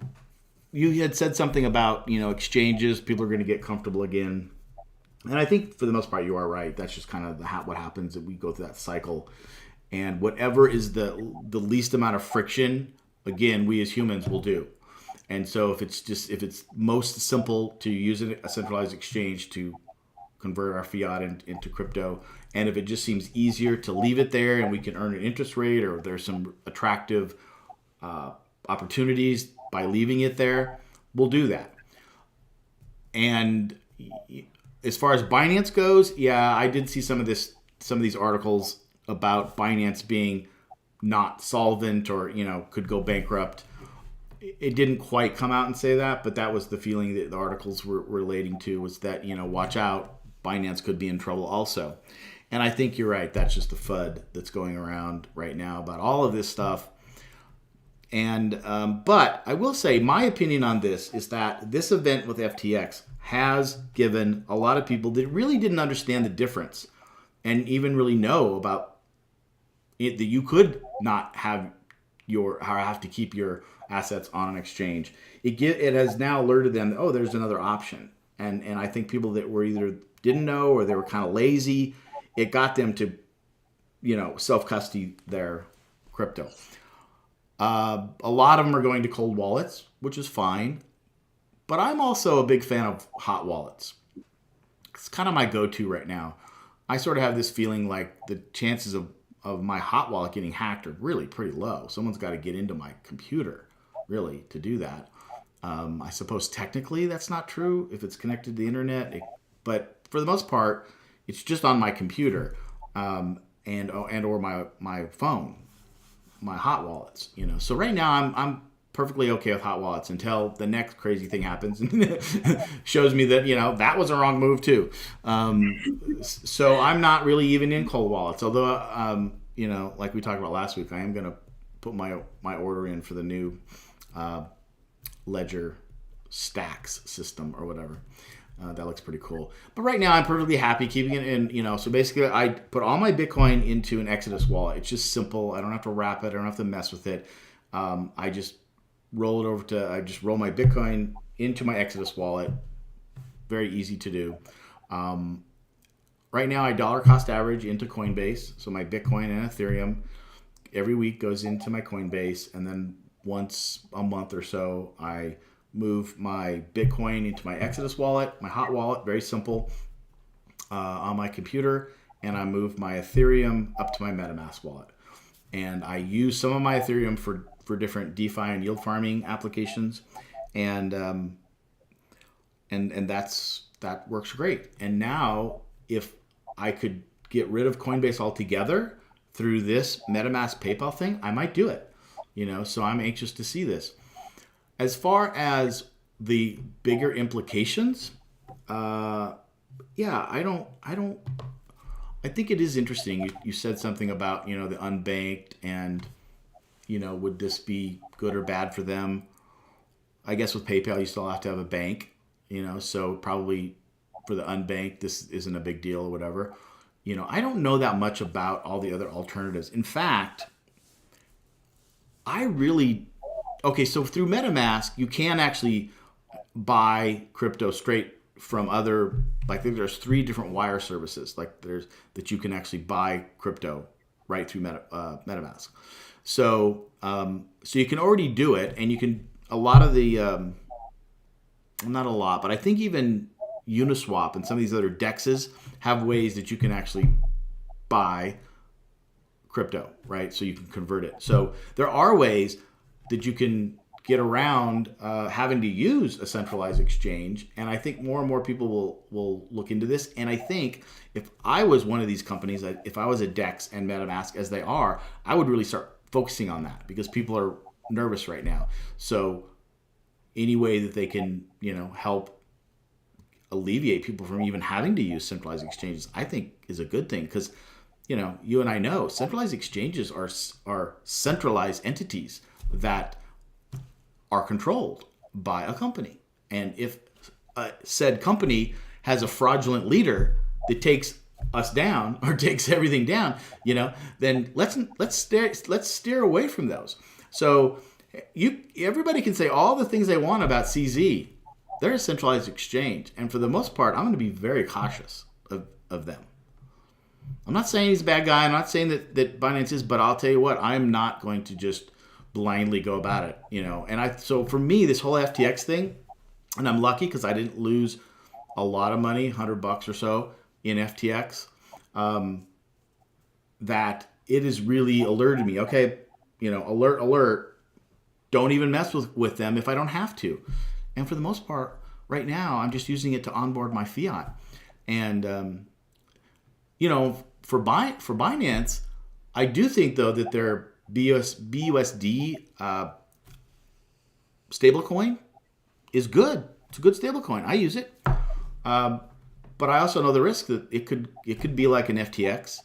you had said something about exchanges. People are going to get comfortable again. And I think for the most part, you are right. That's just kind of what happens that we go through that cycle. And whatever is the least amount of friction, again, we as humans will do. And so if it's most simple to use a centralized exchange to convert our fiat into crypto, and if it just seems easier to leave it there and we can earn an interest rate, or there's some attractive opportunities by leaving it there, we'll do that. And as far as Binance goes, yeah, I did see some of these articles about Binance being not solvent or could go bankrupt. It didn't quite come out and say that, but that was the feeling that the articles were relating to, was that watch out, Binance could be in trouble also. And I think you're right. That's just the FUD that's going around right now about all of this stuff. And but I will say my opinion on this is that this event with FTX has given a lot of people that really didn't understand the difference and even really know about it, that you could not have to keep your assets on an exchange. It has now alerted them that, oh, there's another option. And I think people that were either didn't know or they were kind of lazy, it got them to self-custody their crypto. A lot of them are going to cold wallets, which is fine. But I'm also a big fan of hot wallets. It's kind of my go-to right now. I sort of have this feeling like the chances of my hot wallet getting hacked are really pretty low. Someone's got to get into my computer, really, to do that. I suppose technically that's not true if it's connected to the internet. But for the most part, it's just on my computer and or my phone. My hot wallets, So right now I'm perfectly okay with hot wallets until the next crazy thing happens and shows me that that was a wrong move too. So I'm not really even in cold wallets. Although like we talked about last week, I am gonna put my order in for the new Ledger Stacks system or whatever. That looks pretty cool. But right now, I'm perfectly happy keeping it in, so basically I put all my Bitcoin into an Exodus wallet. It's just simple. I don't have to wrap it. I don't have to mess with it. I just roll my Bitcoin into my Exodus wallet. Very easy to do. Right now, I dollar cost average into Coinbase. So my Bitcoin and Ethereum every week goes into my Coinbase. And then once a month or so, I move my Bitcoin into my Exodus wallet, my hot wallet, very simple. on my computer, and I move my Ethereum up to my MetaMask wallet. And I use some of my Ethereum for different DeFi and yield farming applications, and that works great. And now, if I could get rid of Coinbase altogether through this MetaMask PayPal thing, I might do it. So I'm anxious to see this. As far as the bigger implications, yeah, I think it is interesting. You said something about the unbanked, and would this be good or bad for them? I guess with PayPal, you still have to have a bank, so probably for the unbanked, this isn't a big deal or whatever. I don't know that much about all the other alternatives. In fact, I really okay. So through MetaMask, you can actually buy crypto straight from other. Like, I think there's three different wire services. Like, there's that you can actually buy crypto right through MetaMask. So you can already do it, and you can a lot of the not a lot, but I think even Uniswap and some of these other dexes have ways that you can actually buy crypto, right? So you can convert it. So there are ways that you can get around having to use a centralized exchange, and I think more and more people will look into this. And I think if I was one of these companies, if I was a Dex and MetaMask as they are, I would really start focusing on that, because people are nervous right now. So any way that they can help alleviate people from even having to use centralized exchanges, I think is a good thing, because you and I know centralized exchanges are centralized entities that are controlled by a company. And if said company has a fraudulent leader that takes us down or takes everything down, then let's steer away from those. So everybody can say all the things they want about CZ. They're a centralized exchange, and for the most part, I'm going to be very cautious of them. I'm not saying he's a bad guy. I'm not saying that Binance is, but I'll tell you what, I'm not going to just blindly go about it, so for me, this whole FTX thing, and I'm lucky because I didn't lose a lot of money, $100 or so in FTX, that it has really alerted me. Okay, alert, don't even mess with them if I don't have to. And for the most part, right now, I'm just using it to onboard my fiat. And for Binance, I do think though that their BUSD stablecoin is good. It's a good stablecoin. I use it, but I also know the risk that it could be like an FTX.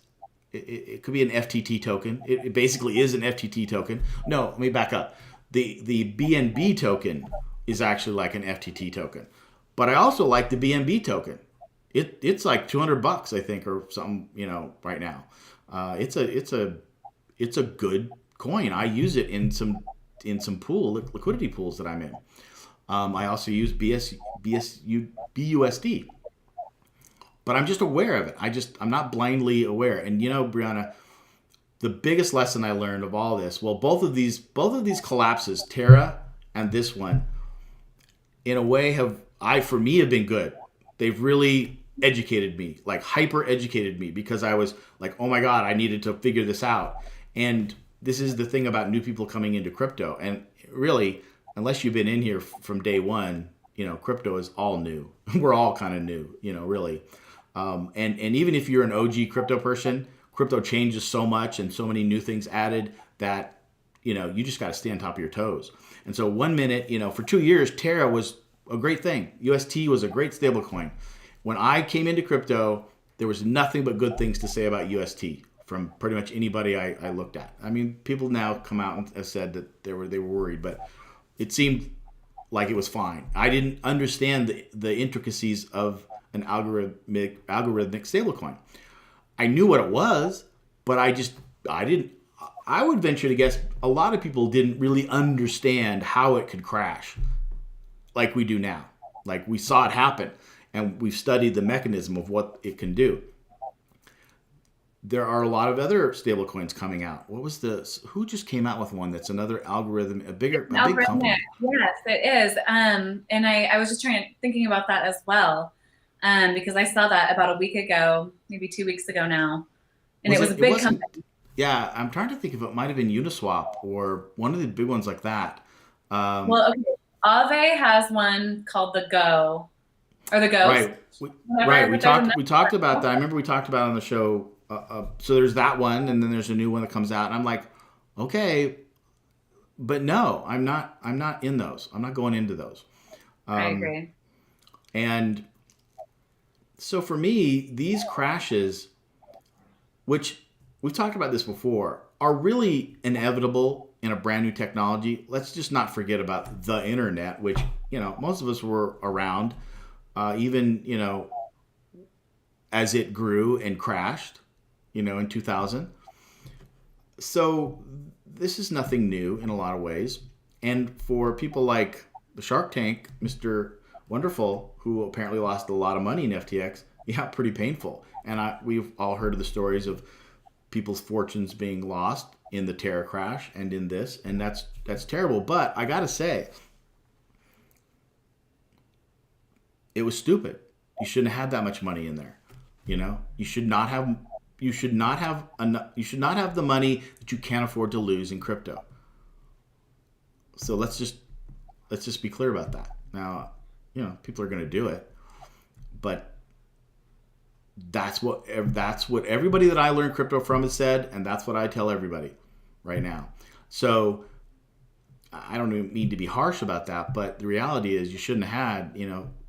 It could be an FTT token. It basically is an FTT token. No, let me back up. The BNB token is actually like an FTT token, but I also like the BNB token. It's like $200, I think, or something. Right now, it's a good coin. I use it in some liquidity pools that I'm in. I also use BUSD, but I'm just aware of it. I'm not blindly aware. And Brianna, the biggest lesson I learned of all this, well, both of these collapses, Terra and this one, in a way for me have been good. They've really educated me, like hyper educated me, because I was like, oh my God, I needed to figure this out. And this is the thing about new people coming into crypto. And really, unless you've been in here from day one, crypto is all new. We're all kind of new, really. And even if you're an OG crypto person, crypto changes so much and so many new things added that, you just got to stay on top of your toes. And so 1 minute, for 2 years, Terra was a great thing. UST was a great stablecoin. When I came into crypto, there was nothing but good things to say about UST from pretty much anybody I looked at. I mean, people now come out and have said that they were worried, but it seemed like it was fine. I didn't understand the intricacies of an algorithmic stablecoin. I knew what it was, but I didn't. I would venture to guess a lot of people didn't really understand how it could crash like we do now. Like, we saw it happen, and we've studied the mechanism of what it can do. There are a lot of other stablecoins coming out. Who just came out with one that's another algorithm, a big company? Yes, it is. And I was just thinking about that as well. because I saw that about a week ago, maybe 2 weeks ago now, and it Was was a it? It big wasn't. company. Yeah, I'm trying to think if it might have been Uniswap or one of the big ones like that. Um, Well, okay, Aave has one called the Go or the Ghost, right. Right. whatever. But there's another We talked about one. that. I remember we talked about it on the show. So there's that one, and then there's a new one that comes out, and I'm like, okay, but no, I'm not. I'm not in those. I'm not going into those. I Um, agree. and so for me, these crashes, which we've talked about this before, are really inevitable in a brand new technology. Let's just not forget about the internet, which most of us were around, even as it grew and crashed, in 2000. So this is nothing new in a lot of ways. And for people like the Shark Tank, Mr. Wonderful, who apparently lost a lot of money in FTX, yeah, pretty painful. And we've all heard of the stories of people's fortunes being lost in the Terra crash and in this, and that's terrible. But I gotta say, it was stupid. You shouldn't have had that much money in there. You should not have. You should not have enough. You should not have the money that you can't afford to lose in crypto. So let's just be clear about that. Now, people are going to do it, but that's what everybody that I learned crypto from has said, and that's what I tell everybody right now. So I don't even mean to be harsh about that, but the reality is you shouldn't have had.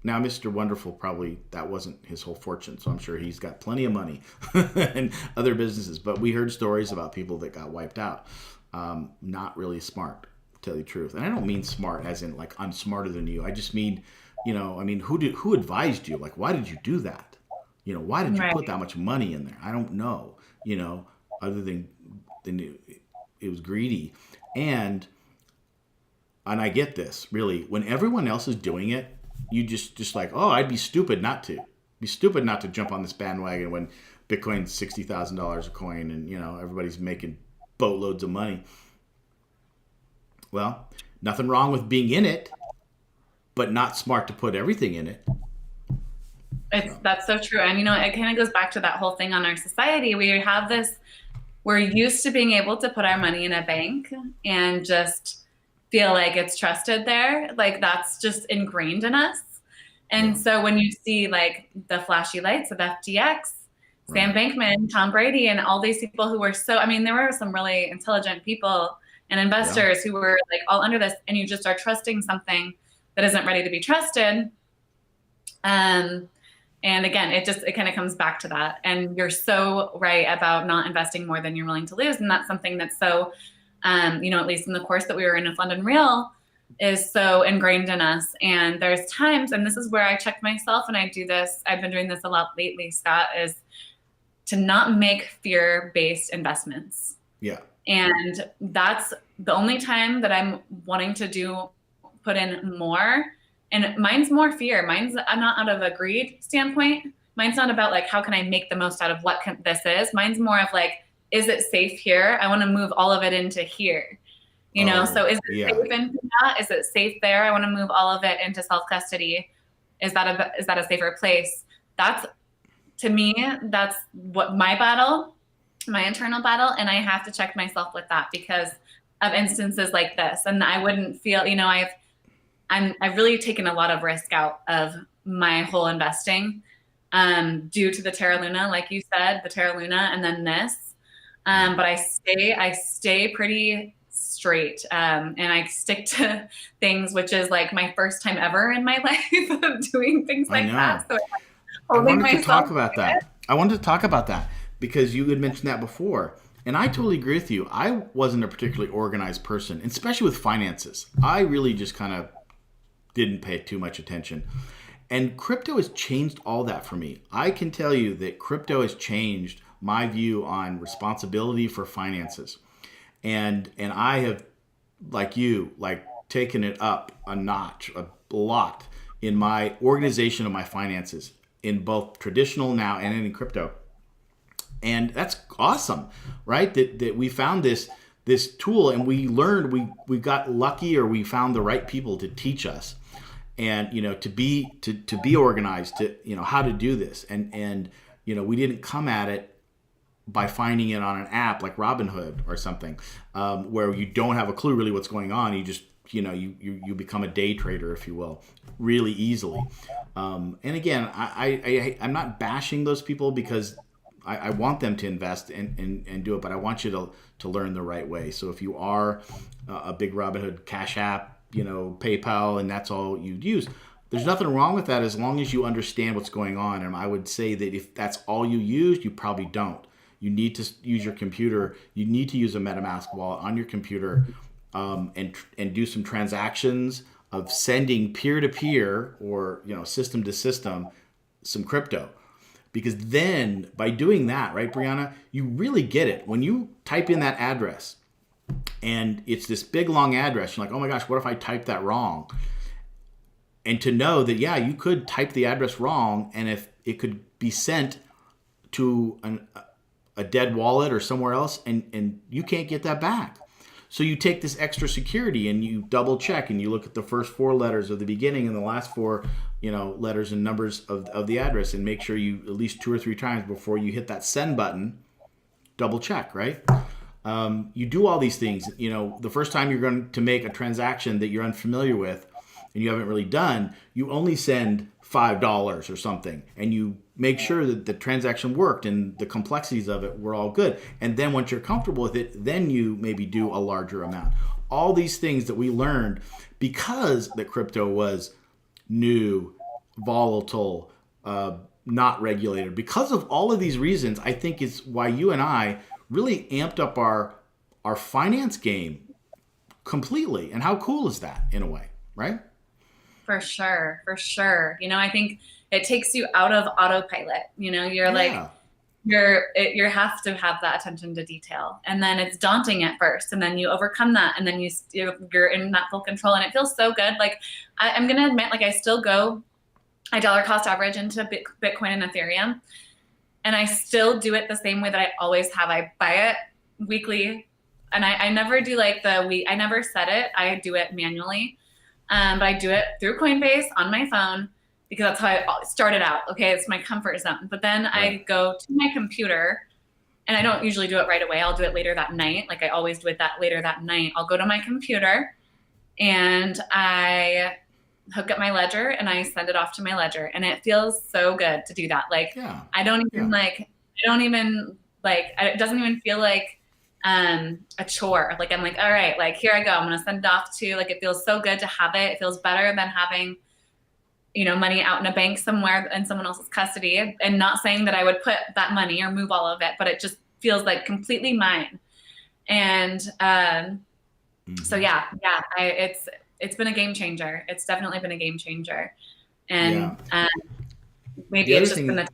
Now Mr. Wonderful, probably that wasn't his whole fortune, so I'm sure he's got plenty of money and other businesses. But we heard stories about people that got wiped out. Not really smart, to tell you the truth. And I don't mean smart as in like I'm smarter than you. I just mean, who advised you? Like, why did you do that? Why did you Right. put that much money in there? I don't know. Other than it was greedy, and and I get this really. When everyone else is doing it, you just like, oh, I'd be stupid not to. Be stupid not to jump on this bandwagon when Bitcoin's $60,000 a coin and everybody's making boatloads of money. Well, nothing wrong with being in it, but not smart to put everything in it. It's So, That's so true. And it kind of goes back to that whole thing on our society. We're used to being able to put our money in a bank and just feel like it's trusted there. Like that's just ingrained in us. And yeah, so when you see like the flashy lights of FTX, Sam right. Bankman, Tom Brady, and all these people who were I mean, there were some really intelligent people and Yeah, investors who were like all under this, and you just are trusting something that isn't ready to be trusted. Um, and again, it kind of comes back to that. And you're so right about not investing more than you're willing to lose. And that's something that's so, at least in the course that we were in with London Real, is so ingrained in us. And there's times, and this is where I check myself, and I do this, I've been doing this a lot lately, Scott, is to not make fear-based investments. yeah. And that's the only time that I'm wanting to put in more. And mine's more fear. I'm not out of a greed standpoint. Mine's not about like, how can I make the most out of this is? Mine's more of like, is it safe here? I want to move all of it into here. So Oh, is it yeah. safe in that? Is it safe there? I want to move all of it into self custody. Is that a safer place? That's To me, that's what my internal battle, and I have to check myself with that because of instances like this. And I wouldn't feel, I've really taken a lot of risk out of my whole investing due to the Terra Luna, like you said, the Terra Luna, and then this. Yeah. But I stay pretty straight, and I stick to things, which is like my first time ever in my life of doing things I like that. know. So I'm I holding wanted to myself talk to about it. that. I wanted to talk about that because you had mentioned that before. And I totally agree with you. I wasn't a particularly organized person, especially with finances. I really just kind of didn't pay too much attention. And crypto has changed all that for me. I can tell you that crypto has changed my view on responsibility for finances. And I have, like you, like taken it up a notch, a lot in my organization of my finances in both traditional now and in crypto. And that's awesome, right? That we found this tool and we learned, we got lucky or we found the right people to teach us. and to be organized, to how to do this. And we didn't come at it by finding it on an app like Robinhood or something, where you don't have a clue really what's going on. You just you become a day trader, if you will, really easily. And again, I'm not bashing those people, because I want them to invest and do it, but I want you to learn the right way. So if you are a big Robinhood, Cash App, PayPal, and that's all you use, there's nothing wrong with that as long as you understand what's going on. And I would say that if that's all you use, you probably don't. You need to use your computer. You need to use a MetaMask wallet on your computer, and do some transactions of sending peer to peer, or system to system, some crypto. Because then by doing that, right, Brianna, you really get it. When you type in that address and it's this big long address, you're like, oh my gosh, what if I type that wrong? And to know that, yeah, you could type the address wrong, and if it could be sent to a dead wallet or somewhere else, and you can't get that back. So you take this extra security and you double check, and you look at the first four letters of the beginning and the last four, letters and numbers of the address, and make sure you at least 2 or 3 times before you hit that send button, double check, right? You do all these things. The first time you're going to make a transaction that you're unfamiliar with and you haven't really done, you only send $5 or something, and you make sure that the transaction worked and the complexities of it were all good. And then once you're comfortable with it, then you maybe do a larger amount. All these things that we learned because the crypto was new, volatile, not regulated. Because of all of these reasons, I think is why you and I really amped up our finance game completely. And how cool is that, in a way, right? For sure. For sure. I think it takes you out of autopilot. You're like, you have to have that attention to detail. And then it's daunting at first, and then you overcome that, and then you're in that full control, and it feels so good. Like I'm going to admit, like I dollar cost average into Bitcoin and Ethereum, and I still do it the same way that I always have. I buy it weekly, and I never do like I never set it. I do it manually. But I do it through Coinbase on my phone, because that's how I started out. Okay, it's my comfort zone. But then I go to my computer, and I don't usually do it right away. I'll do it later that night. Like I always do it later that night. I'll go to my computer, and I hook up my ledger, and I send it off to my ledger. And it feels so good to do that. Like it doesn't even feel like a chore. Like I'm like, all right, like here I go. I'm going to send it off to, like, it feels so good to have it. It feels better than having, money out in a bank somewhere in someone else's custody. And not saying that I would put that money or move all of it, but it just feels like completely mine. And, so yeah, it's been a game changer. It's definitely been a game changer. And, maybe it's just been the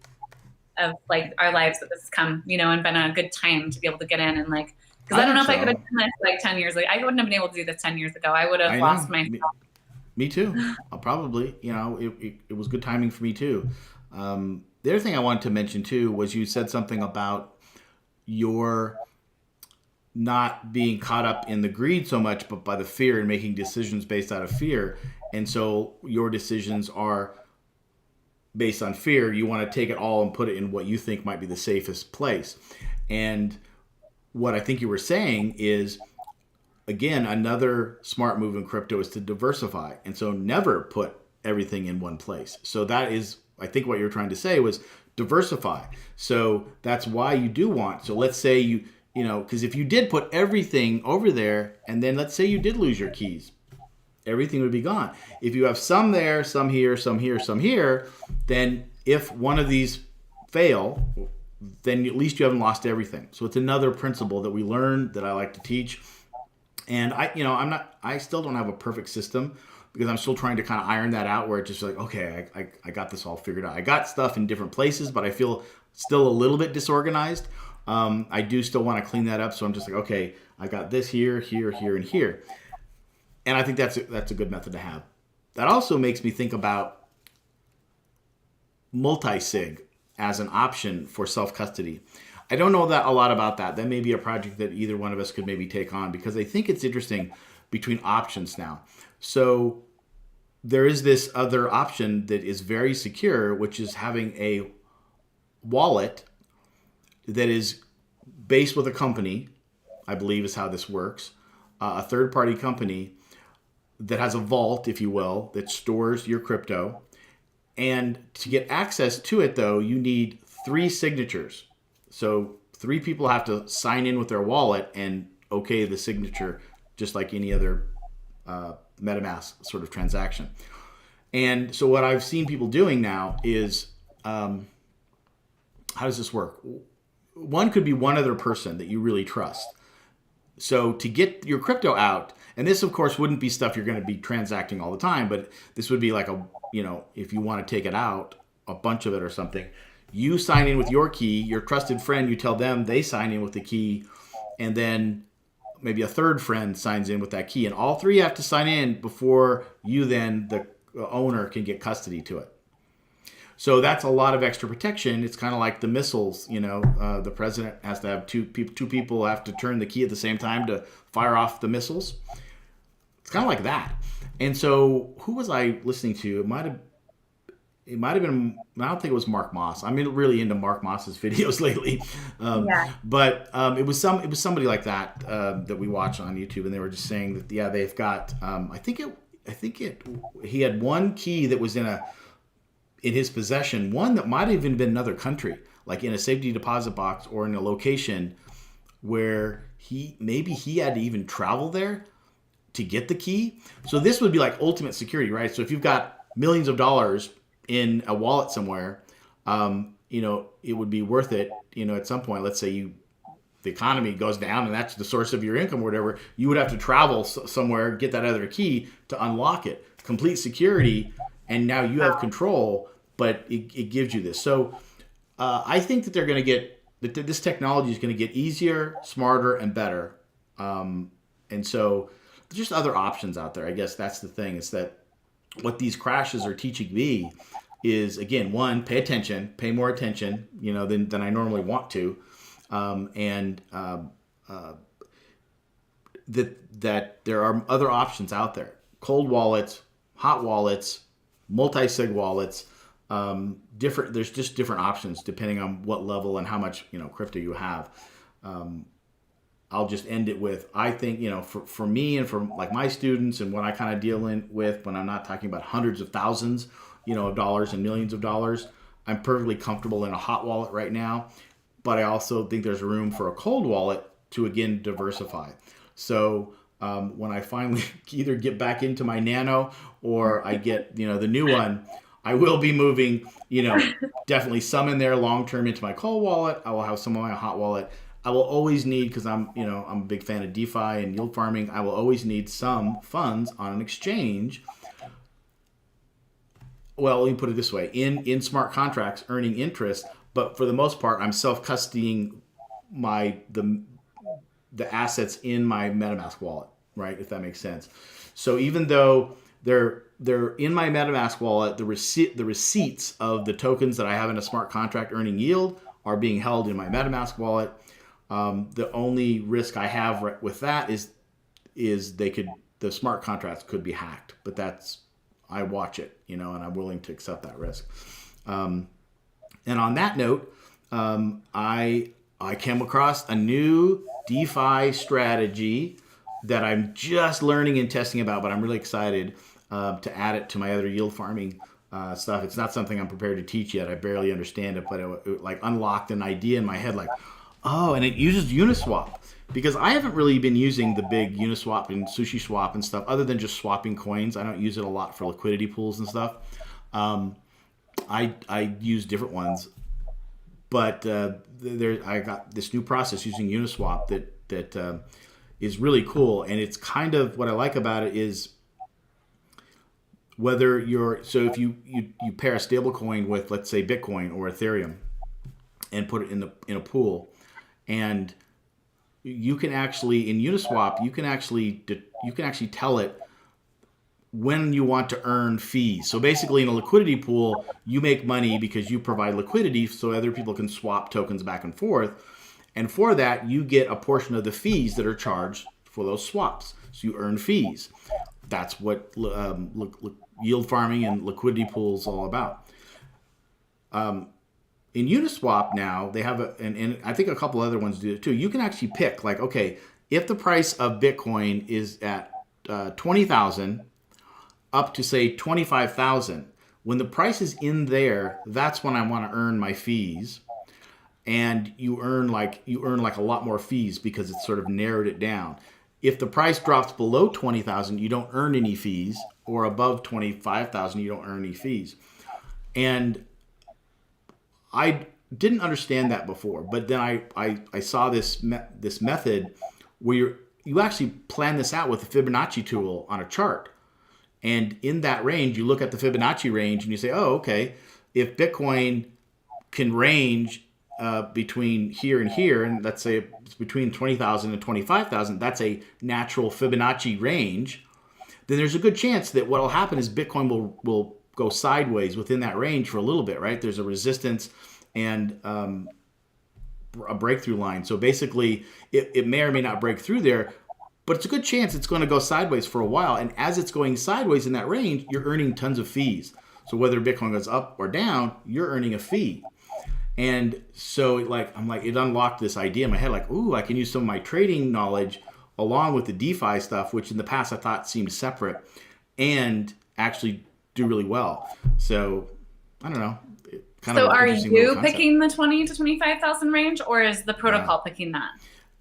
of like our lives that this has come, and been a good time to be able to get in, and like, because I don't know if I could have done this like 10 years ago. I wouldn't have been able to do this 10 years ago. I would have lost myself. Me too. I'll probably, it was good timing for me too. The other thing I wanted to mention too was you said something about your not being caught up in the greed so much, but by the fear, and making decisions based out of fear. And so your decisions are based on fear. You want to take it all and put it in what you think might be the safest place. And what I think you were saying is, again, another smart move in crypto is to diversify. And so never put everything in one place. So that is, I think what you're trying to say was diversify. So that's why you do want, so let's say because if you did put everything over there, and then let's say you did lose your keys, everything would be gone. If you have some there, some here, some here, some here, then if one of these fail, then at least you haven't lost everything. So it's another principle that we learned that I like to teach. And I still don't have a perfect system, because I'm still trying to kind of iron that out, where it's just like, okay, I got this all figured out. I got stuff in different places, but I feel still a little bit disorganized. I do still want to clean that up. So I'm just like, okay, I got this here, here, here, and here. And I think that's a good method to have. That also makes me think about multi-sig as an option for self-custody. I don't know a lot about that. That may be a project that either one of us could maybe take on, because I think it's interesting between options now. So there is this other option that is very secure, which is having a wallet that is based with a company, I believe is how this works, a third party company that has a vault, if you will, that stores your crypto. And to get access to it, though, you need three signatures. So three people have to sign in with their wallet and okay the signature, just like any other MetaMask sort of transaction. And so what I've seen people doing now is, how does this work? One could be one other person that you really trust. So to get your crypto out, and this of course wouldn't be stuff you're going to be transacting all the time, but this would be like a, if you want to take it out, a bunch of it or something, you sign in with your key, your trusted friend, you tell them, they sign in with the key, and then maybe a third friend signs in with that key, and all three have to sign in before you then, the owner, can get custody to it. So that's a lot of extra protection. It's kind of like the missiles. The president has to have two people have to turn the key at the same time to fire off the missiles. It's kind of like that. And so, who was I listening to? It might have been. I don't think it was Mark Moss. I'm really into Mark Moss's videos lately. Yeah. But it was somebody like that that we watch on YouTube, and they were just saying that they've got. He had one key that was in his possession, one that might have even been another country, like in a safety deposit box or in a location where he had to even travel there to get the key. So this would be like ultimate security, right? So if you've got millions of dollars in a wallet somewhere, it would be worth it, at some point. Let's say the economy goes down and that's the source of your income or whatever, you would have to travel somewhere, get that other key to unlock it. Complete security, and now you have control, but it gives you this. So I think that they're going to that this technology is going to get easier, smarter, and better. And so there's just other options out there. I guess that's the thing, is that what these crashes are teaching me is, again, one, pay more attention, than I normally want to. That there are other options out there. Cold wallets, hot wallets, multi-sig wallets, there's just different options depending on what level and how much crypto you have. I'll just end it with, I think, for me and for like my students and what I kind of deal with when I'm not talking about hundreds of thousands of dollars and millions of dollars, I'm perfectly comfortable in a hot wallet right now. But I also think there's room for a cold wallet to, again, diversify. So when I finally either get back into my Nano or I get the new one, I will be moving definitely some in there long term into my cold wallet. I will have some of my hot wallet. I will always need, because I'm a big fan of DeFi and yield farming, I will always need some funds on an exchange. Well, let me put it this way: in smart contracts, earning interest. But for the most part, I'm self-custodying the assets in my MetaMask wallet, right? If that makes sense. So even though they're in my MetaMask wallet, the receipts of the tokens that I have in a smart contract earning yield are being held in my MetaMask wallet. The only risk I have with that is the smart contracts could be hacked, but I watch it, and I'm willing to accept that risk. And on that note, I came across a new DeFi strategy that I'm just learning and testing about, but I'm really excited to add it to my other yield farming stuff. It's not something I'm prepared to teach yet. I barely understand it, but it like unlocked an idea in my head, like, oh, and it uses Uniswap. Because I haven't really been using the big Uniswap and SushiSwap and stuff, other than just swapping coins. I don't use it a lot for liquidity pools and stuff. I use different ones, but I got this new process using Uniswap that is really cool, and it's kind of what I like about it is whether if you pair a stable coin with, let's say, Bitcoin or Ethereum and put it in a pool, and you can actually, in Uniswap, you can actually tell it when you want to earn fees. So basically, in a liquidity pool, you make money because you provide liquidity so other people can swap tokens back and forth. And for that, you get a portion of the fees that are charged for those swaps. So you earn fees. That's what yield farming and liquidity pools all about. In Uniswap now, they have and I think a couple other ones do it too. You can actually pick, like, okay, if the price of Bitcoin is at 20,000 up to say 25,000, when the price is in there, that's when I want to earn my fees. And you earn like a lot more fees because it's sort of narrowed it down. If the price drops below 20,000, you don't earn any fees, or above 25,000, you don't earn any fees. And I didn't understand that before, but then I saw this method where you actually plan this out with the Fibonacci tool on a chart. And in that range, you look at the Fibonacci range and you say, oh, okay, if Bitcoin can range between here and here, and let's say it's between 20,000 and 25,000, that's a natural Fibonacci range, then there's a good chance that what will happen is Bitcoin will go sideways within that range for a little bit, right? There's a resistance and a breakthrough line. So basically, it may or may not break through there, but it's a good chance it's going to go sideways for a while. And as it's going sideways in that range, you're earning tons of fees. So whether Bitcoin goes up or down, you're earning a fee. And so it unlocked this idea in my head, like, ooh, I can use some of my trading knowledge along with the DeFi stuff, which in the past I thought seemed separate, and actually do really well. So I don't know. So are you picking the 20 to 25,000 range, or is the protocol picking that?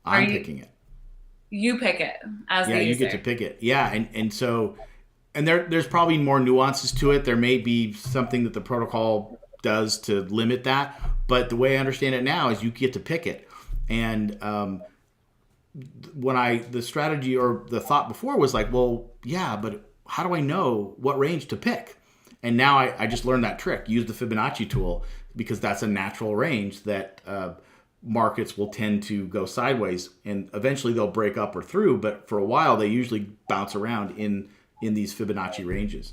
I'm picking it. You pick it as the user. Yeah, you get to pick it. Yeah, and so there's probably more nuances to it. There may be something that the protocol does to limit that, but the way I understand it now is you get to pick it. And the strategy or the thought before was like, well, yeah, but how do I know what range to pick? And now I just learned that trick. Use the Fibonacci tool, because that's a natural range that markets will tend to go sideways, and eventually they'll break up or through. But for a while, they usually bounce around in these Fibonacci ranges,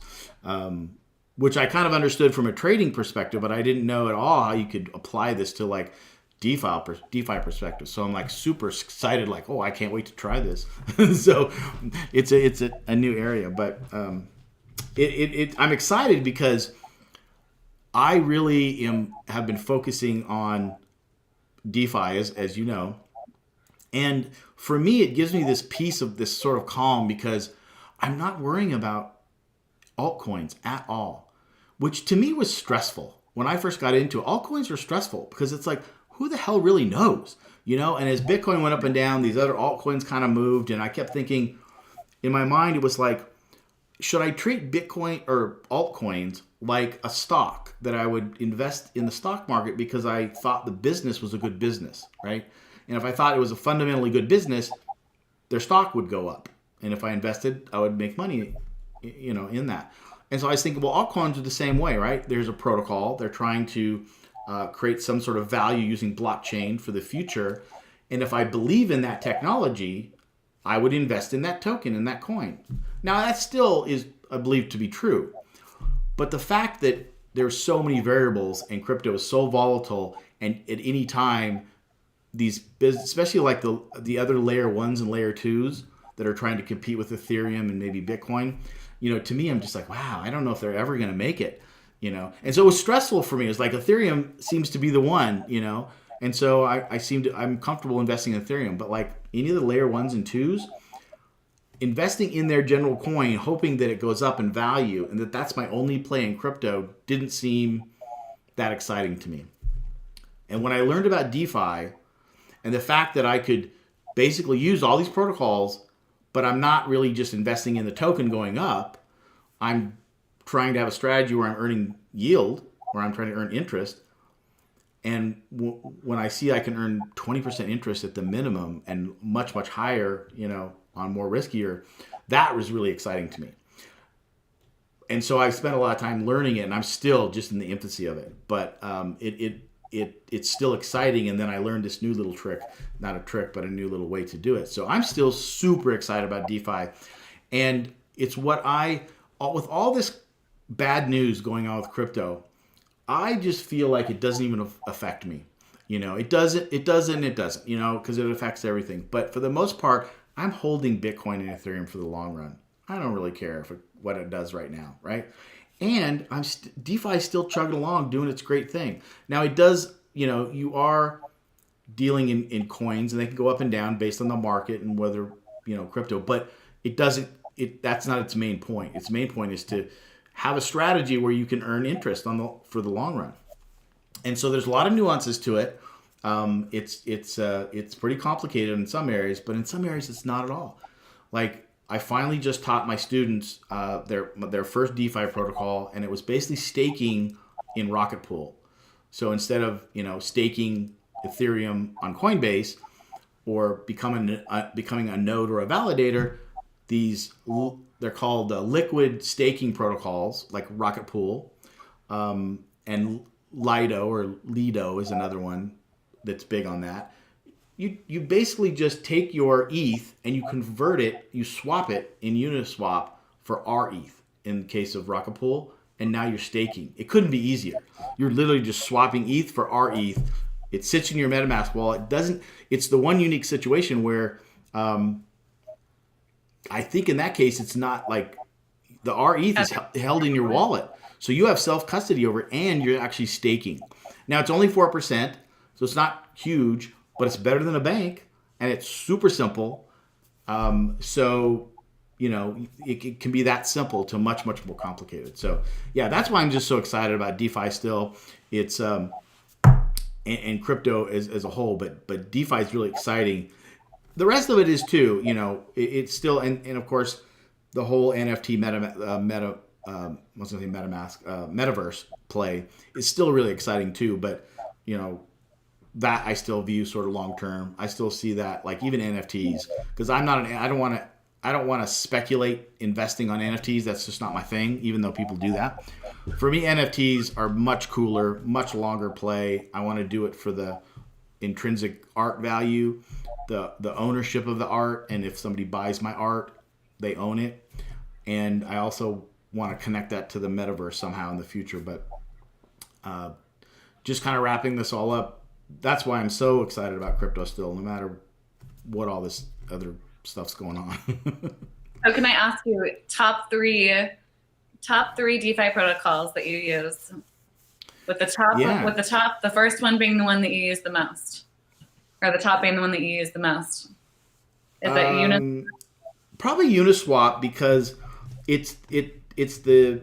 which I kind of understood from a trading perspective, but I didn't know at all how you could apply this to like DeFi perspective. So I'm like super excited, like, oh, I can't wait to try this. So it's a new area, but I'm excited because I really have been focusing on DeFi, as you know. And for me, it gives me this piece of this sort of calm, because I'm not worrying about altcoins at all, which to me was stressful. When I first got into it, altcoins were stressful because it's like, who the hell really knows? And as Bitcoin went up and down, these other altcoins kind of moved. And I kept thinking, in my mind, it was like, should I treat Bitcoin or altcoins like a stock that I would invest in the stock market because I thought the business was a good business, right? And if I thought it was a fundamentally good business, their stock would go up. And if I invested, I would make money, in that. And so I was thinking, well, altcoins are the same way, right? There's a protocol. They're trying to create some sort of value using blockchain for the future. And if I believe in that technology, I would invest in that token, in that coin. Now, that still is, I believe, to be true. But the fact that there's so many variables and crypto is so volatile, and at any time, these especially like the other layer ones and layer twos that are trying to compete with Ethereum and maybe Bitcoin, to me, I'm just like, wow, I don't know if they're ever going to make it, And so it was stressful for me. It's like Ethereum seems to be the one, And so I'm comfortable investing in Ethereum, but like any of the layer ones and twos, investing in their general coin, hoping that it goes up in value and that's my only play in crypto, didn't seem that exciting to me. And when I learned about DeFi and the fact that I could basically use all these protocols, but I'm not really just investing in the token going up, I'm trying to have a strategy where I'm earning yield, where I'm trying to earn interest. And when I see I can earn 20% interest at the minimum and much, much higher, on more riskier, that was really exciting to me. And so I've spent a lot of time learning it, and I'm still just in the infancy of it. But it's still exciting. And then I learned this new little trick, not a trick, but a new little way to do it. So I'm still super excited about DeFi. And it's with all this bad news going on with crypto, I just feel like it doesn't even affect me. It doesn't, because it affects everything. But for the most part, I'm holding Bitcoin and Ethereum for the long run. I don't really care if it what it does right now, right? And DeFi is still chugging along, doing its great thing. Now it does, you are dealing in coins, and they can go up and down based on the market and whether crypto. But it doesn't. That's not its main point. Its main point is to have a strategy where you can earn interest for the long run. And so there's a lot of nuances to it. It's pretty complicated in some areas, but in some areas it's not at all. Like I finally just taught my students their first DeFi protocol, and it was basically staking in Rocket Pool. So instead of staking Ethereum on Coinbase or becoming a node or a validator, they're called liquid staking protocols like Rocket Pool, and Lido or Lido is another one that's big on that. You basically just take your ETH and you convert it, you swap it in Uniswap for our ETH in the case of Rocket Pool, and now you're staking. It couldn't be easier. You're literally just swapping ETH for our ETH. It sits in your MetaMask wallet. It doesn't. It's the one unique situation where I think in that case it's not like the R ETH is held in your wallet, so you have self custody over it, and you're actually staking. Now it's only 4%, so it's not huge, but it's better than a bank, and it's super simple. So it can be that simple to much more complicated. So yeah, that's why I'm just so excited about DeFi still. It's and crypto as a whole, but DeFi is really exciting. The rest of it is too. It's still and of course the whole NFT metaverse play is still really exciting too. But that I still view sort of long term. I still see that like even NFTs, because I don't want to speculate investing on NFTs. That's just not my thing, even though people do that. For me, NFTs are much cooler, much longer play. I want to do it for the intrinsic art value, the ownership of the art, and if somebody buys my art, they own it. And I also want to connect that to the metaverse somehow in the future. But just kind of wrapping this all up, that's why I'm so excited about crypto still, no matter what all this other stuff's going on. So can I ask you top three DeFi protocols that you use? With the first one being the one that you use the most, or the top being the one that you use the most. Is it Uniswap? Probably Uniswap, because it's the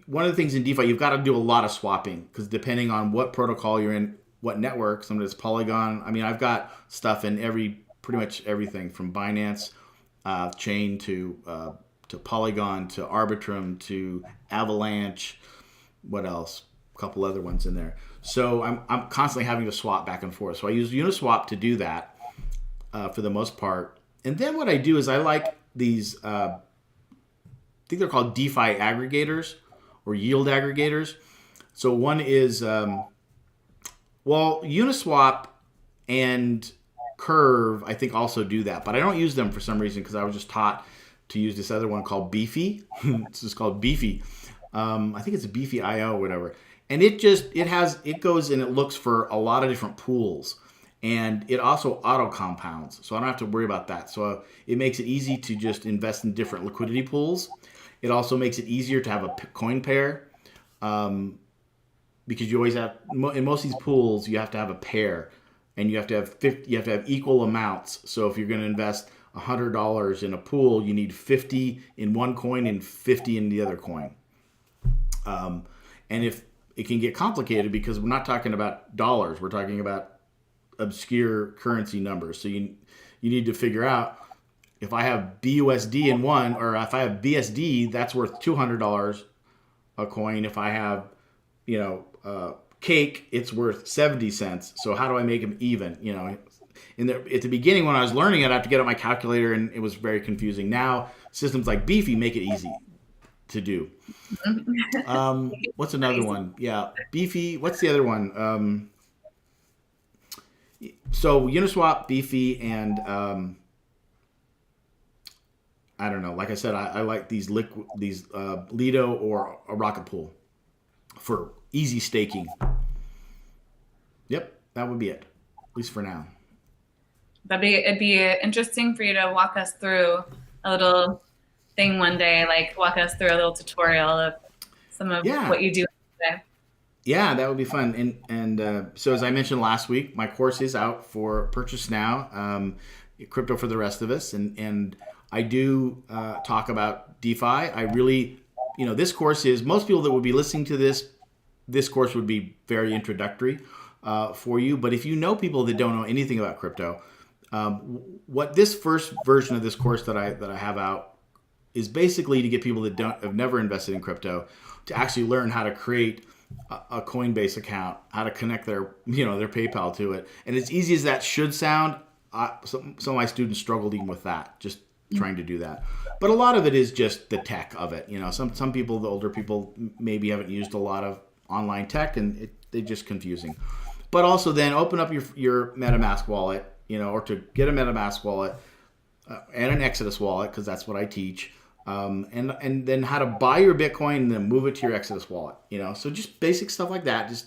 one of the things in DeFi you've got to do a lot of swapping, because depending on what protocol you're in, what network, some of it's Polygon. I mean, I've got stuff in pretty much everything from Binance chain to Polygon to Arbitrum to Avalanche. What else? A couple other ones in there. So I'm constantly having to swap back and forth. So I use Uniswap to do that for the most part. And then what I do is I like these. I think they're called DeFi aggregators or yield aggregators. So one is Uniswap and Curve, I think, also do that, but I don't use them for some reason because I was just taught to use this other one called Beefy. It's just called Beefy. I think it's a Beefy IO or whatever. And it goes and it looks for a lot of different pools, and it also auto compounds, so I don't have to worry about that. So it makes it easy to just invest in different liquidity pools. It also makes it easier to have a coin pair, because you always have in most of these pools you have to have a pair, and you have to have equal amounts. So if you're going to invest $100 in a pool, you need 50 in one coin and 50 in the other coin. And if it can get complicated, because we're not talking about dollars, we're talking about obscure currency numbers. So you need to figure out, if I have BUSD in one, or if I have BSD, that's worth $200 a coin. If I have, cake, it's worth 70 cents. So how do I make them even? At the beginning when I was learning it, I have to get out my calculator, and it was very confusing. Now systems like Beefy make it easy to do. What's another one? Yeah, Beefy. What's the other one? So Uniswap, Beefy, and I don't know. Like I said, I like these Lido or a Rocket Pool for easy staking. Yep, that would be it, at least for now. It'd be interesting for you to walk us through a little thing one day, like walk us through a little tutorial of some of Yeah, what you do today. yeah, that would be fun. And so as I mentioned last week, my course is out for purchase now. Crypto for the rest of us, and I do talk about DeFi. I really, this course is most people that would be listening to this course would be very introductory for you. But if you know people that don't know anything about crypto, what this first version of this course that I have out is basically to get people that don't have never invested in crypto to actually learn how to create a Coinbase account, how to connect their PayPal to it, and as easy as that should sound, some of my students struggled even with that, just trying to do that. But a lot of it is just the tech of it. Some people, the older people, maybe haven't used a lot of online tech, and they're just confusing. But also then open up your MetaMask wallet, or to get a MetaMask wallet and an Exodus wallet, because that's what I teach. And then how to buy your Bitcoin and then move it to your Exodus wallet. So just basic stuff like that. Just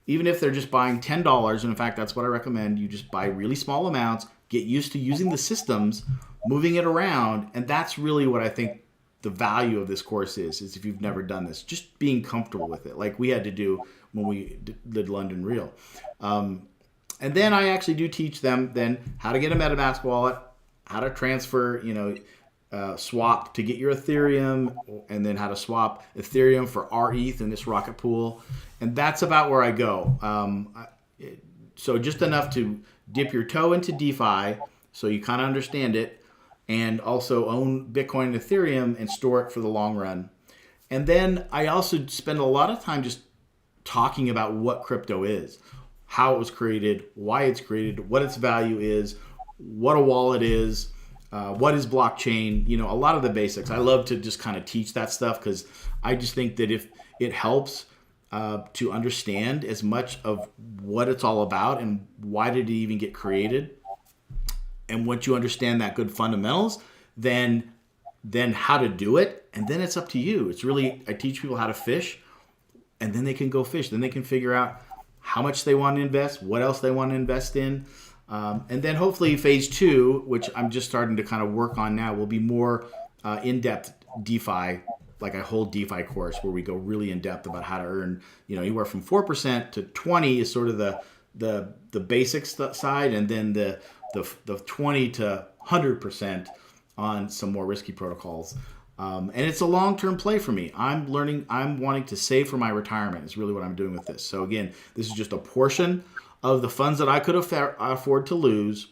even if they're just buying $10, and in fact that's what I recommend. You just buy really small amounts, get used to using the systems, moving it around, and that's really what I think the value of this course is if you've never done this, just being comfortable with it, like we had to do when we did London Real. And then I actually do teach them then how to get a MetaMask wallet, how to transfer, swap to get your Ethereum, and then how to swap Ethereum for RETH in this rocket pool. And that's about where I go. So just enough to dip your toe into DeFi so you kind of understand it, and also own Bitcoin and Ethereum and store it for the long run. And then I also spend a lot of time just talking about what crypto is, how it was created, why it's created, what its value is, what a wallet is, what is blockchain, a lot of the basics. I love to just kind of teach that stuff because I just think that if it helps to understand as much of what it's all about and why did it even get created, and once you understand that good fundamentals, then how to do it, and then it's up to you. It's really, I teach people how to fish, and then they can go fish. Then they can figure out how much they want to invest, what else they want to invest in. And then hopefully phase 2, which I'm just starting to kind of work on now, will be more in-depth DeFi, like a whole DeFi course where we go really in-depth about how to earn, anywhere from 4% to 20 is sort of the basics side, and then the 20 to 100% on some more risky protocols. And it's a long-term play for me. I'm wanting to save for my retirement is really what I'm doing with this. So again, this is just a portion of the funds that I could afford to lose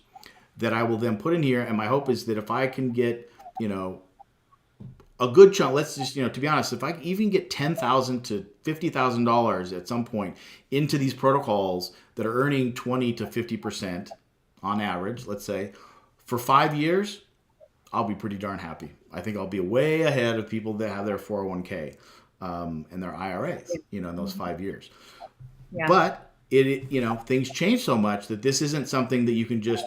that I will then put in here. And my hope is that if I can get, a good chunk, let's just, to be honest, if I can even get $10,000 to $50,000 at some point into these protocols that are earning 20 to 50% on average, let's say, for 5 years, I'll be pretty darn happy. I think I'll be way ahead of people that have their 401k and their IRAs, in those 5 years. Yeah. But things change so much that this isn't something that you can just,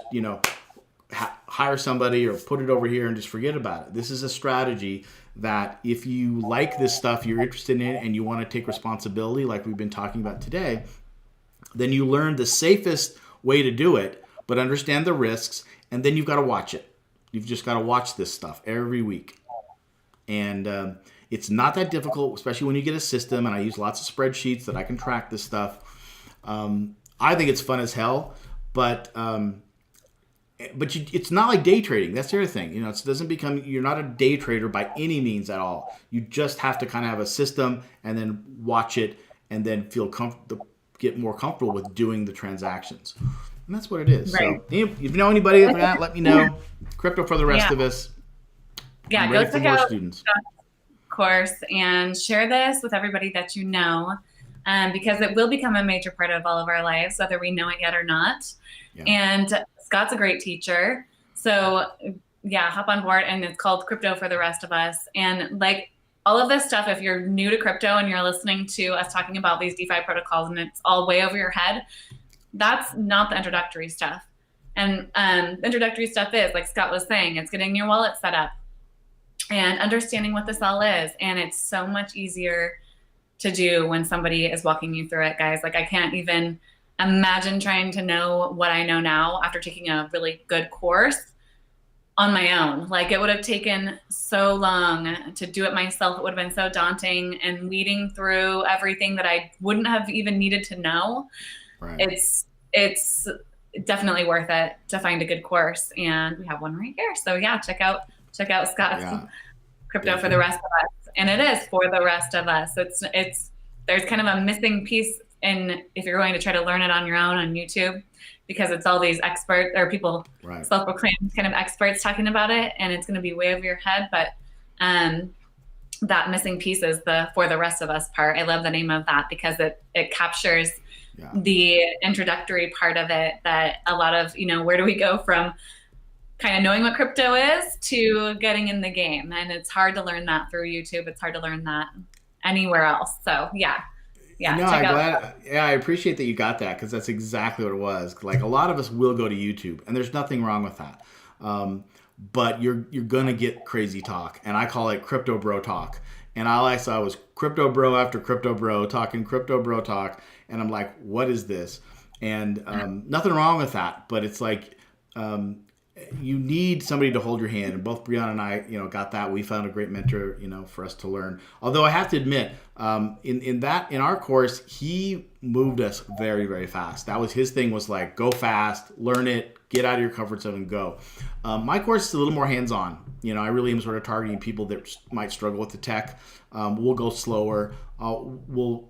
hire somebody or put it over here and just forget about it. This is a strategy that if you like this stuff, you're interested in it, and you want to take responsibility like we've been talking about today, then you learn the safest way to do it, but understand the risks, and then you've got to watch it. You've just got to watch this stuff every week. And it's not that difficult, especially when you get a system, and I use lots of spreadsheets that I can track this stuff. I think it's fun as hell, but it's not like day trading. That's the other thing. It doesn't become, you're not a day trader by any means at all. You just have to kind of have a system and then watch it and then get more comfortable with doing the transactions. And that's what it is. Right. So if you know anybody like that, let me know. Crypto for the rest of us. Yeah, I'm go ready for check more out students. course and share this with everybody that you know, because it will become a major part of all of our lives, whether we know it yet or not. Yeah. And Scott's a great teacher. So yeah, hop on board, and it's called Crypto for the Rest of Us. And like all of this stuff, if you're new to crypto and you're listening to us talking about these DeFi protocols and it's all way over your head, that's not the introductory stuff. And the introductory stuff is, like Scott was saying, it's getting your wallet set up and understanding what this all is. And it's so much easier to do when somebody is walking you through it, guys. Like, I can't even imagine trying to know what I know now after taking a really good course. on my own. Like it would have taken so long to do it myself. It would have been so daunting and weeding through everything that I wouldn't have even needed to know. Right. It's definitely worth it to find a good course. And we have one right here. So yeah, check out Scott's Yeah. Crypto Yeah. for the Rest of Us. And it is for the rest of us. It's there's kind of a missing piece in if you're going to try to learn it on your own on YouTube, because it's all these experts or people Right. self-proclaimed kind of experts talking about it, and it's going to be way over your head. But um, that missing piece is the for the rest of us part. I love the name of that because it captures Yeah. the introductory part of it, that a lot of, where do we go from kind of knowing what crypto is to getting in the game. And it's hard to learn that through YouTube. It's hard to learn that anywhere else. So yeah, No, check I'm out. glad. Yeah, I appreciate that you got that because that's exactly what it was. Like a lot of us will go to YouTube, and there's nothing wrong with that. Um, but you're gonna get crazy talk, and I call it crypto bro talk. And all I saw was crypto bro after crypto bro talking crypto bro talk, and I'm like, what is this? And nothing wrong with that, but it's like um, you need somebody to hold your hand. And both Brianna and I, got that. We found a great mentor, for us to learn. Although I have to admit, in our course, he moved us very, very fast. That was his thing. Was like go fast, learn it, get out of your comfort zone, and go. My course is a little more hands on. I really am sort of targeting people that might struggle with the tech. We'll go slower. We'll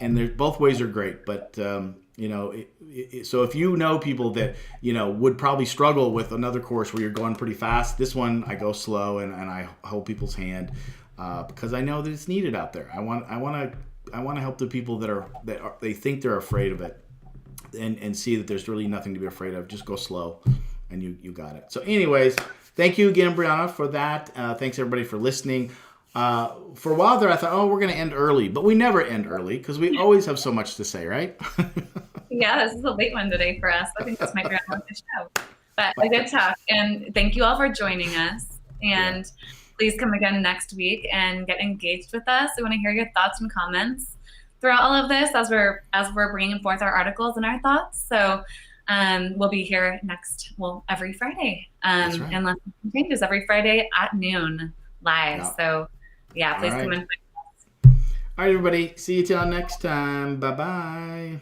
and there's both ways are great, but so if you know people that would probably struggle with another course where you're going pretty fast, this one I go slow and I hold people's hand because I know that it's needed out there. I want to help the people they think they're afraid of it and see that there's really nothing to be afraid of. Just go slow and you got it. So anyways, thank you again, Brianna, for that. Thanks everybody for listening. For a while there, I thought, oh, we're going to end early, but we never end early because we always have so much to say, right? Yeah, this is a late one today for us. I think this might be our longest show, but a good talk. And thank you all for joining us. Yeah. And please come again next week and get engaged with us. We want to hear your thoughts and comments throughout all of this as we're bringing forth our articles and our thoughts. So we'll be here every Friday, That's right. unless something changes, every Friday at noon live. Yeah. So yeah, All please right. come in. All right, everybody. See you till next time. Bye bye.